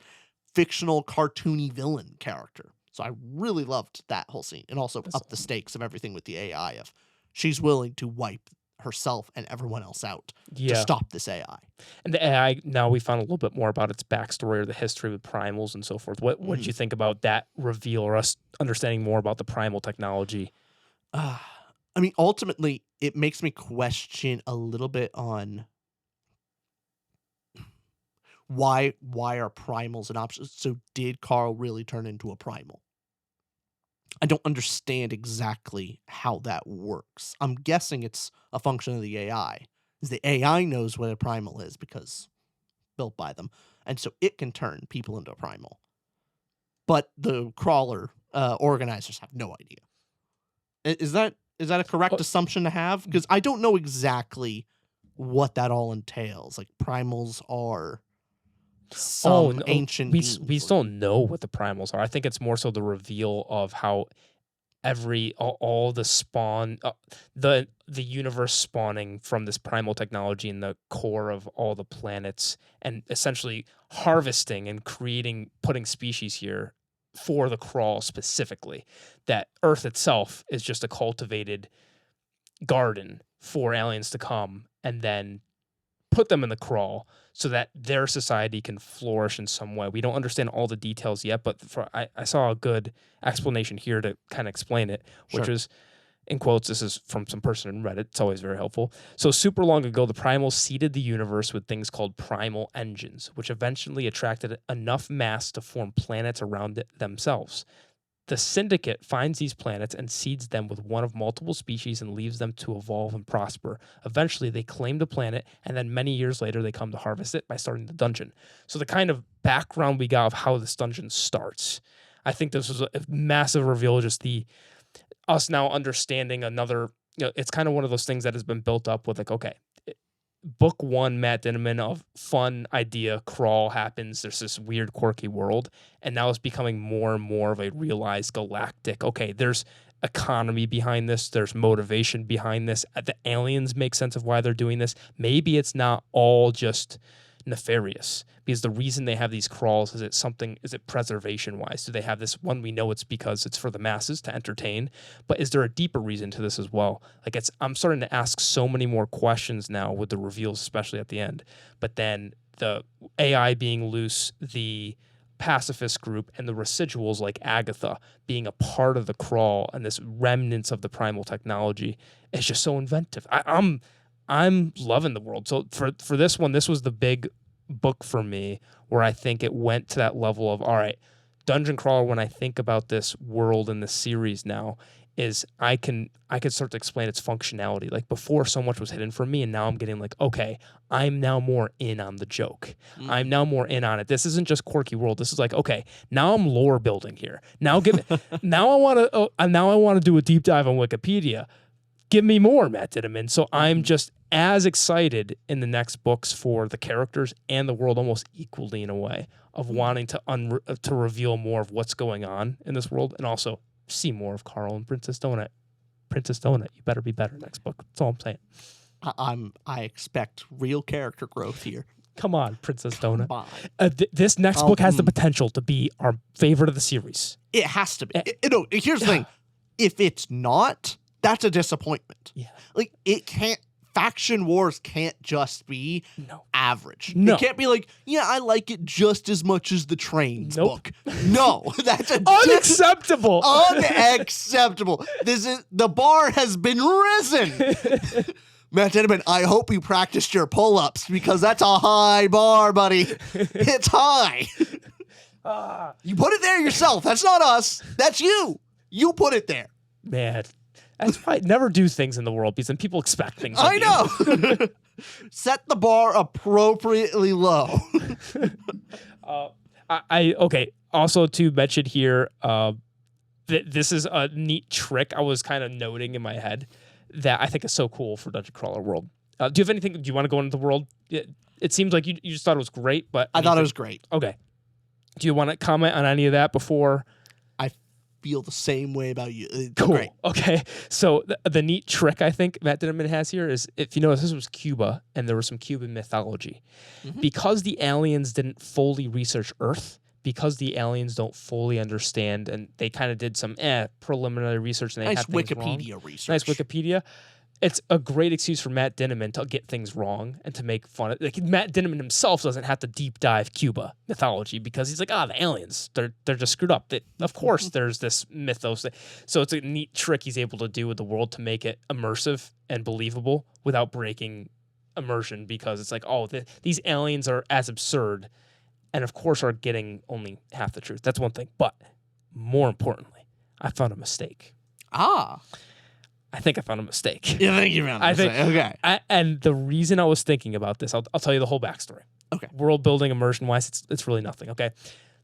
fictional cartoony villain character. So I really loved that whole scene, and also up the stakes of everything with the AI of she's willing to wipe herself and everyone else out to stop this AI. And the AI, now we found a little bit more about its backstory or the history with primals and so forth. What did you think about that reveal or us understanding more about the primal technology? I mean, ultimately, it makes me question a little bit on why are primals an option? So did Carl really turn into a primal? I don't understand exactly how that works. I'm guessing it's a function of the AI. Because the AI knows what a primal is because built by them. And so it can turn people into a primal. But the crawler organizers have no idea. Is that a correct assumption to have? Because I don't know exactly what that all entails. Like primals are ancient beings. We still don't know what the primals are. I think it's more so the reveal of how all the spawn, the universe spawning from this primal technology in the core of all the planets, and essentially harvesting and putting species here for the crawl specifically. That Earth itself is just a cultivated garden for aliens to come and then put them in the crawl so that their society can flourish in some way. We don't understand all the details yet, but I saw a good explanation here to kind of explain it, which is, in quotes, this is from some person in Reddit. It's always very helpful. So super long ago, the primals seeded the universe with things called primal engines, which eventually attracted enough mass to form planets around themselves. The Syndicate finds these planets and seeds them with one of multiple species and leaves them to evolve and prosper. Eventually, they claim the planet, and then many years later, they come to harvest it by starting the dungeon. So the kind of background we got of how this dungeon starts, I think this was a massive reveal, just us now understanding another, it's kind of one of those things that has been built up with like, okay, book one, Matt Dinniman, of fun idea, crawl happens, there's this weird quirky world, and now it's becoming more and more of a realized galactic, okay, there's economy behind this, there's motivation behind this, the aliens make sense of why they're doing this. Maybe it's not all just nefarious, because the reason they have these crawls, is it preservation wise? Do they have this one? We know it's because it's for the masses to entertain, but is there a deeper reason to this as well? Like, I'm starting to ask so many more questions now with the reveals, especially at the end. But then the AI being loose, the pacifist group, and the residuals like Agatha being a part of the crawl, and this remnants of the primal technology is just so inventive. I'm loving the world. So for this one, this was the big book for me where I think it went to that level of, all right, Dungeon Crawler, when I think about this world and this series now, is I can start to explain its functionality. Like, before, so much was hidden from me, and now I'm getting like, okay, I'm now more in on the joke. I'm now more in on it. This isn't just quirky world. This is like, okay, now I'm lore building here. Now now I want to do a deep dive on Wikipedia. Give me more, Matt Dinniman. So I'm just as excited in the next books for the characters and the world, almost equally in a way, of wanting to reveal more of what's going on in this world, and also see more of Carl and Princess Donut. Princess Donut, you better be better next book. That's all I'm saying. I expect real character growth here. Come on, Princess Donut. Come on. This next book has the potential to be our favorite of the series. It has to be. Here's the thing. If it's not, that's a disappointment. Yeah. Like, it can't. Faction Wars can't just be average. No. It can't be like, yeah, I like it just as much as the Trains Nope. book. No, that's Unacceptable. Unacceptable. The bar has been risen. Matt Dinniman, I hope you practiced your pull-ups, because that's a high bar, buddy. It's high. You put it there yourself. That's not us. That's you. You put it there. Man. That's why I never do things in the world, because then people expect things. I know. Set the bar appropriately low. Okay. Also, to mention here, this is a neat trick I was kind of noting in my head that I think is so cool for Dungeon Crawler World. Do you have anything? Do you want to go into the world? It seems like you just thought it was great, but I thought it was great. Okay. Do you want to comment on any of that before? Feel the same way about you. It's cool. Great. Okay. So the neat trick I think Matt Dinniman has here is, if you notice, this was Cuba, and there was some Cuban mythology. Because the aliens didn't fully research Earth, because the aliens don't fully understand, and they kind of did some preliminary research, and they nice had things Wikipedia wrong. research. Nice Wikipedia. It's a great excuse for Matt Dinniman to get things wrong and to make fun. Like, Matt Dinniman himself doesn't have to deep dive Cuba mythology, because he's like, the aliens, they're just screwed up. Of course, there's this mythos. So it's a neat trick he's able to do with the world to make it immersive and believable without breaking immersion, because it's like, these aliens are as absurd, and of course are getting only half the truth. That's one thing. But more importantly, I found a mistake. I think I found a mistake. Yeah, thank you, man. Okay. And the reason I was thinking about this, I'll tell you the whole backstory. Okay. World building, immersion wise, it's really nothing. Okay.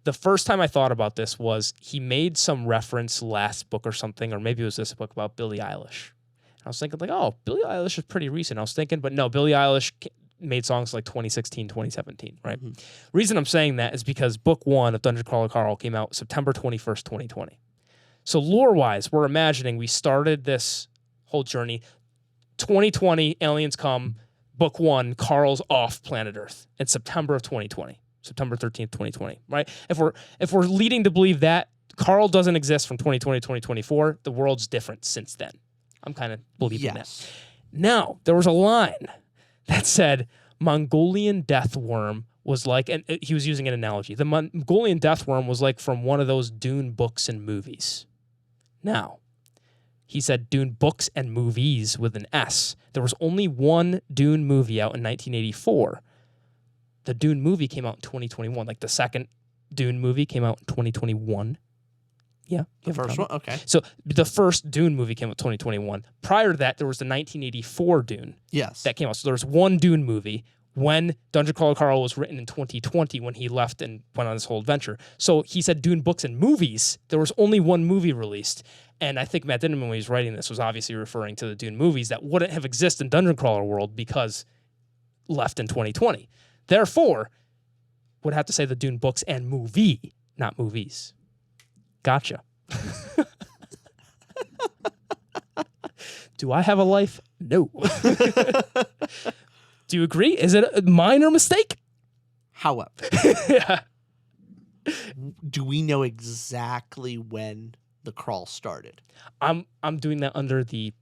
The first time I thought about this was he made some reference last book or something, or maybe it was this book, about Billie Eilish. I was thinking like, Billie Eilish is pretty recent. I was thinking, but no, Billie Eilish made songs like 2016, 2017, right? Reason I'm saying that is because book one of Dungeon Crawler Carl came out September 21st, 2020. So lore-wise, we're imagining we started this whole journey. 2020, aliens come. Book one, Carl's off planet Earth in September of 2020, September 13th, 2020. Right? If we're leading to believe that Carl doesn't exist from 2020 to 2024, the world's different since then. I'm kind of believing that. Now, there was a line that said Mongolian death worm was like, and he was using an analogy. The Mongolian death worm was like from one of those Dune books and movies. Now, he said Dune books and movies with an S. There was only one Dune movie out in 1984. The Dune movie came out in 2021. Like, the second Dune movie came out in 2021. Yeah. The first one? Okay. So the first Dune movie came out in 2021. Prior to that, there was the 1984 Dune. Yes. That came out. So there was one Dune movie when Dungeon Crawler Carl was written in 2020, when he left and went on this whole adventure. So he said Dune books and movies. There was only one movie released. And I think Matt Dinniman, when he was writing this, was obviously referring to the Dune movies that wouldn't have existed in Dungeon Crawler World, because left in 2020. Therefore, would have to say the Dune books and movie, not movies. Gotcha. Do I have a life? No. Do you agree? Is it a minor mistake? However, Yeah. do we know exactly when the crawl started? I'm doing that under the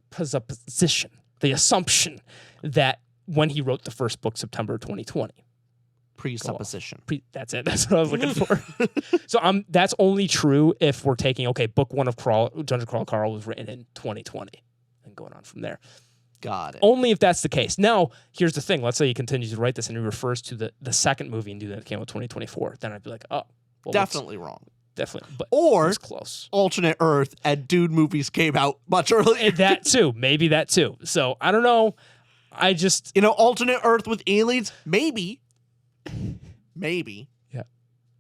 presupposition, the assumption that when he wrote the first book, September 2020. Presupposition. That's it. That's what I was looking for. So that's only true if we're taking, okay, book one of Dungeon Crawl Carl was written in 2020 and going on from there. Got it. Only if that's the case. Now, here's the thing. Let's say he continues to write this and he refers to the second movie and do that came out 2024. Then I'd be like, oh. Well, definitely wrong. Definitely. But or it's close. Alternate Earth and Dune movies came out much earlier. That too. Maybe that too. So I don't know. I just... Alternate Earth with aliens? Maybe. Yeah.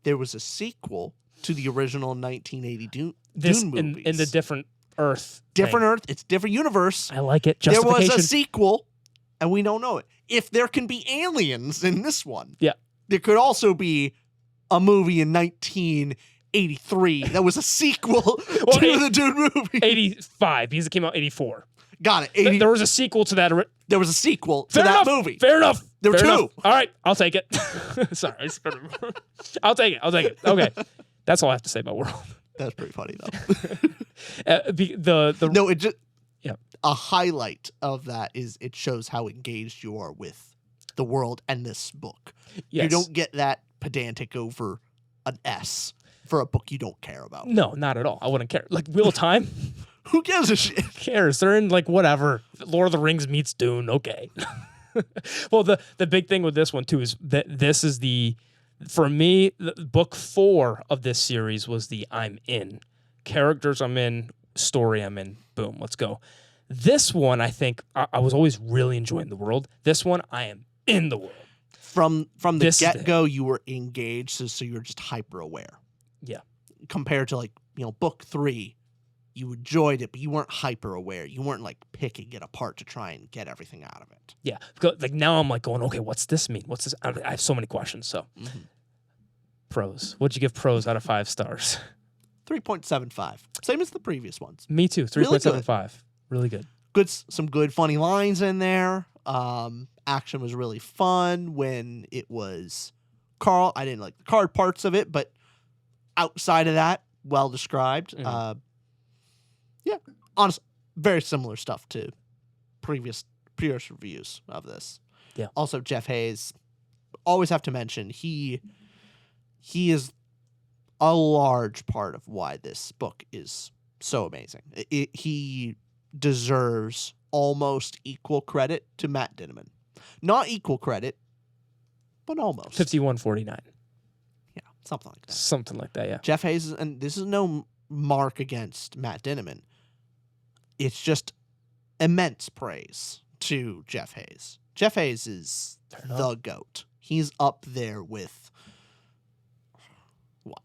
There was a sequel to the original 1980 Dune movies. In the different Earth. Different Earth. It's different universe. I like it. There Justification. was a sequel, and we don't know it. If there can be aliens in this one, yeah, there could also be a movie in 1983 that was a sequel to the Dune movie. 85, because it came out 84. Got it. There was a sequel to that. There was a sequel to that movie. Fair enough. There were Fair two. Enough. All right, I'll take it. Sorry. I'll take it. Okay. That's all I have to say about World. That's pretty funny, though. No, it just... Yeah. A highlight of that is it shows how engaged you are with the world and this book. Yes. You don't get that pedantic over an S for a book you don't care about. No, not at all. I wouldn't care. Like Wheel of Time. Who gives a shit? Who cares? They're in like whatever. Lord of the Rings meets Dune. Okay. Well, the big thing with this one too is that this is for me, book 4 of this series was the I'm in. Characters I'm in, story I'm in. Boom, let's go. This one, I think, I was always really enjoying the world. This one, I am in the world. From the get-go, you were engaged, so you're just hyper-aware. Yeah. Compared to book 3, you enjoyed it, but you weren't hyper-aware. You weren't like picking it apart to try and get everything out of it. Yeah. Like now I'm like going, okay, what's this mean? What's this? I have so many questions. So Prose. What'd you give Prose out of 5 stars? 3.75. Same as the previous ones. Me too. 3.75. Really good. Some good funny lines in there. Action was really fun when it was Carl. I didn't like the card parts of it, but outside of that, well described. Yeah, honestly, very similar stuff to previous reviews of this. Yeah. Also, Jeff Hayes, always have to mention, he is a large part of why this book is so amazing. He deserves almost equal credit to Matt Dinniman. Not equal credit, but almost. 51-49. Yeah, something like that. Something like that, yeah. Jeff Hayes, and this is no mark against Matt Dinniman. It's just immense praise to Jeff Hayes. Jeff Hayes is the GOAT. He's up there with what?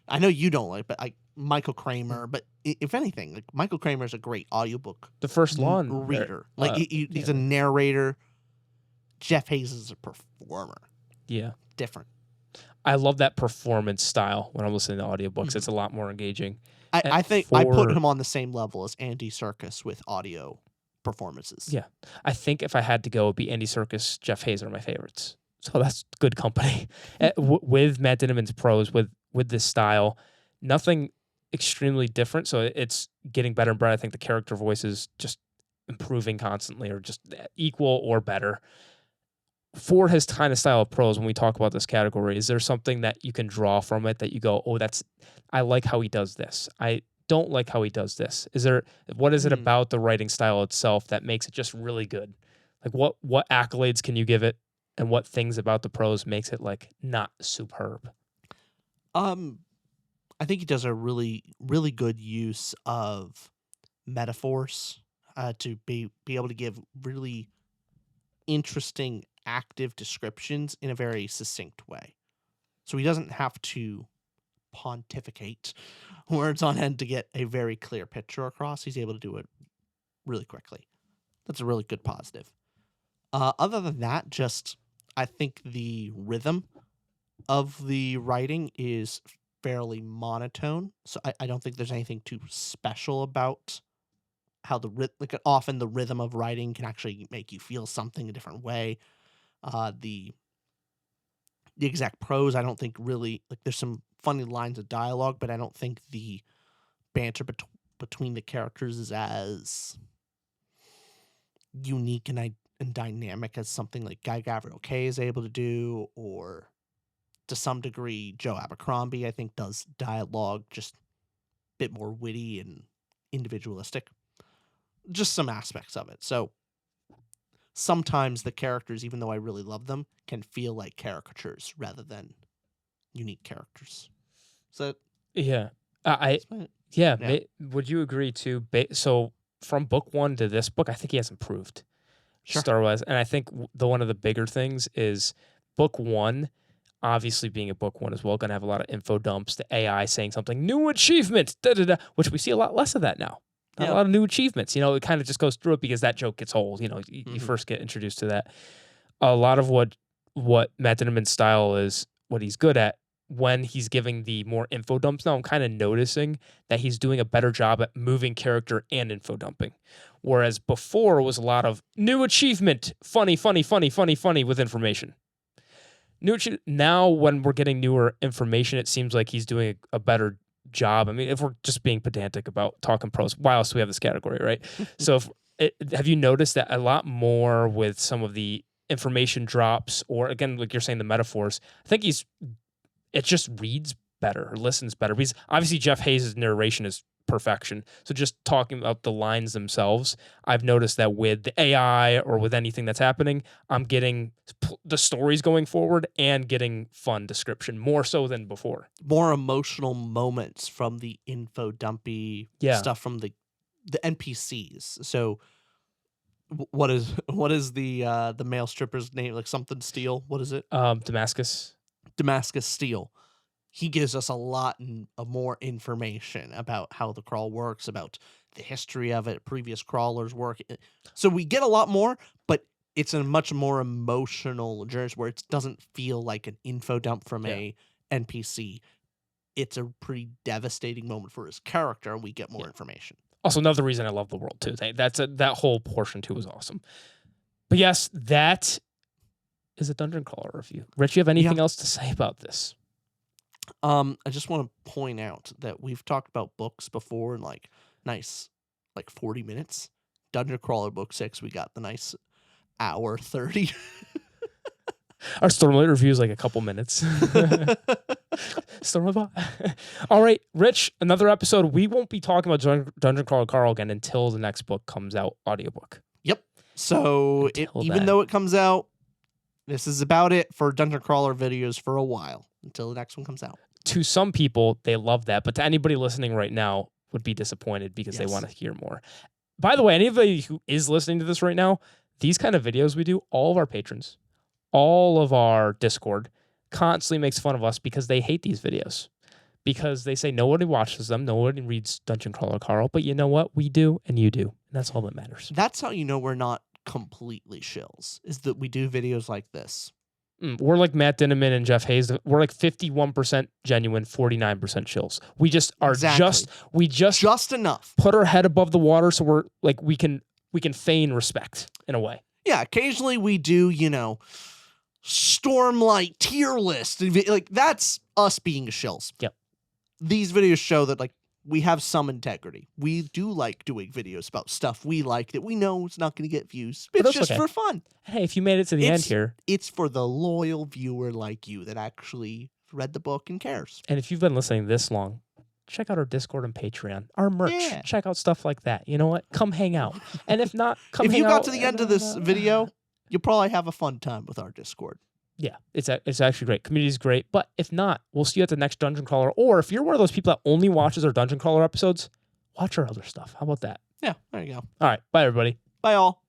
I know you don't like, but Michael Kramer. But if anything, like Michael Kramer is a great audiobook. The First Lawn reader. He's a narrator. Jeff Hayes is a performer. Yeah. Different. I love that performance style when I'm listening to audiobooks. It's a lot more engaging. I think I put him on the same level as Andy Serkis with audio performances. Yeah. I think if I had to go, it'd be Andy Serkis, Jeff Hayes are my favorites. So that's good company. With Matt Dinniman's prose, with this style, nothing extremely different. So it's getting better and better. I think the character voice is just improving constantly or just equal or better. For his kind of style of prose, when we talk about this category, is there something that you can draw from it that you go, oh, I like how he does this. I don't like how he does this. What is it about the writing style itself that makes it just really good? Like what accolades can you give it, and what things about the prose makes it like not superb? I think he does a really, really good use of metaphors to be able to give really interesting active descriptions in a very succinct way. So he doesn't have to pontificate words on end to get a very clear picture across. He's able to do it really quickly. That's a really good positive. Other than that, just I think the rhythm of the writing is fairly monotone. So I don't think there's anything too special about how like often the rhythm of writing can actually make you feel something a different way. The exact prose, I don't think really, like, there's some funny lines of dialogue, but I don't think the banter between the characters is as unique and dynamic as something like Guy Gavriel Kay is able to do, or to some degree Joe Abercrombie, I think, does dialogue just a bit more witty and individualistic. Just some aspects of it. So sometimes the characters, even though I really love them, can feel like caricatures rather than unique characters. So Yeah. Would you agree too? So from book 1 to this book, I think he has improved. Sure. Star-wise. And I think one of the bigger things is book 1, obviously being a book 1 as well, going to have a lot of info dumps, the AI saying something, new achievement, which we see a lot less of that now. Not a lot of new achievements. It kind of just goes through it because that joke gets old. You first get introduced to that. A lot of what Matt Dinniman's style is, what he's good at, when he's giving the more info dumps now, I'm kind of noticing that he's doing a better job at moving character and info dumping. Whereas before it was a lot of new achievement, funny with information. Now when we're getting newer information, it seems like he's doing a better job. I mean, if we're just being pedantic about talking prose, why else do we have this category, right? So have you noticed that a lot more with some of the information drops, or again, like you're saying, the metaphors, I think it just reads better or listens better, because obviously Jeff Hayes' narration is perfection. So just talking about the lines themselves, I've noticed that with the AI or with anything that's happening, I'm getting the stories going forward and getting fun description more so than before. More emotional moments from the info dumpy stuff from the NPCs. So what is the male stripper's name? Like something Steel. What is it? Damascus Steel. He gives us a lot more information about how the crawl works, about the history of it, previous crawlers' work. So we get a lot more, but it's a much more emotional journey where it doesn't feel like an info dump from a NPC. It's a pretty devastating moment for his character, and we get more information. Also, another reason I love the world too. That whole portion too is awesome. But yes, that is a dungeon crawler review. Rich, you have anything else to say about this? I just want to point out that we've talked about books before in like 40 minutes. Dungeon Crawler Book 6, we got the nice hour 30. Our Stormlight review is like a couple minutes. Stormlight. All right, Rich, another episode. We won't be talking about Dungeon Crawler Carl again until the next book comes out, audiobook. Yep. So even though it comes out, this is about it for Dungeon Crawler videos for a while until the next one comes out. To some people, they love that, but to anybody listening right now would be disappointed because they want to hear more. By the way, anybody who is listening to this right now, these kind of videos we do, all of our patrons, all of our Discord constantly makes fun of us because they hate these videos. Because they say nobody watches them, nobody reads Dungeon Crawler Carl, but you know what? We do, and you do. And that's all that matters. That's how you know we're not completely shills, is that we do videos like this. We're like Matt Dinniman and Jeff Hayes. We're like 51% genuine, 49% shills. We just are just enough. Put our head above the water so we're like we can feign respect in a way. Yeah, occasionally we do, Stormlight tier list. Like that's us being shills. Yep. These videos show that we have some integrity. We do like doing videos about stuff we like that we know it's not going to get views. It's just for fun. Hey, if you made it to the end here. It's for the loyal viewer like you that actually read the book and cares. And if you've been listening this long, check out our Discord and Patreon, our merch. Yeah. Check out stuff like that. You know what? Come hang out. And if not, come hang out. If you got to the end of this video, you'll probably have a fun time with our Discord. Yeah, it's actually great. Community's great. But if not, we'll see you at the next Dungeon Crawler. Or if you're one of those people that only watches our Dungeon Crawler episodes, watch our other stuff. How about that? Yeah, there you go. All right. Bye, everybody. Bye, all.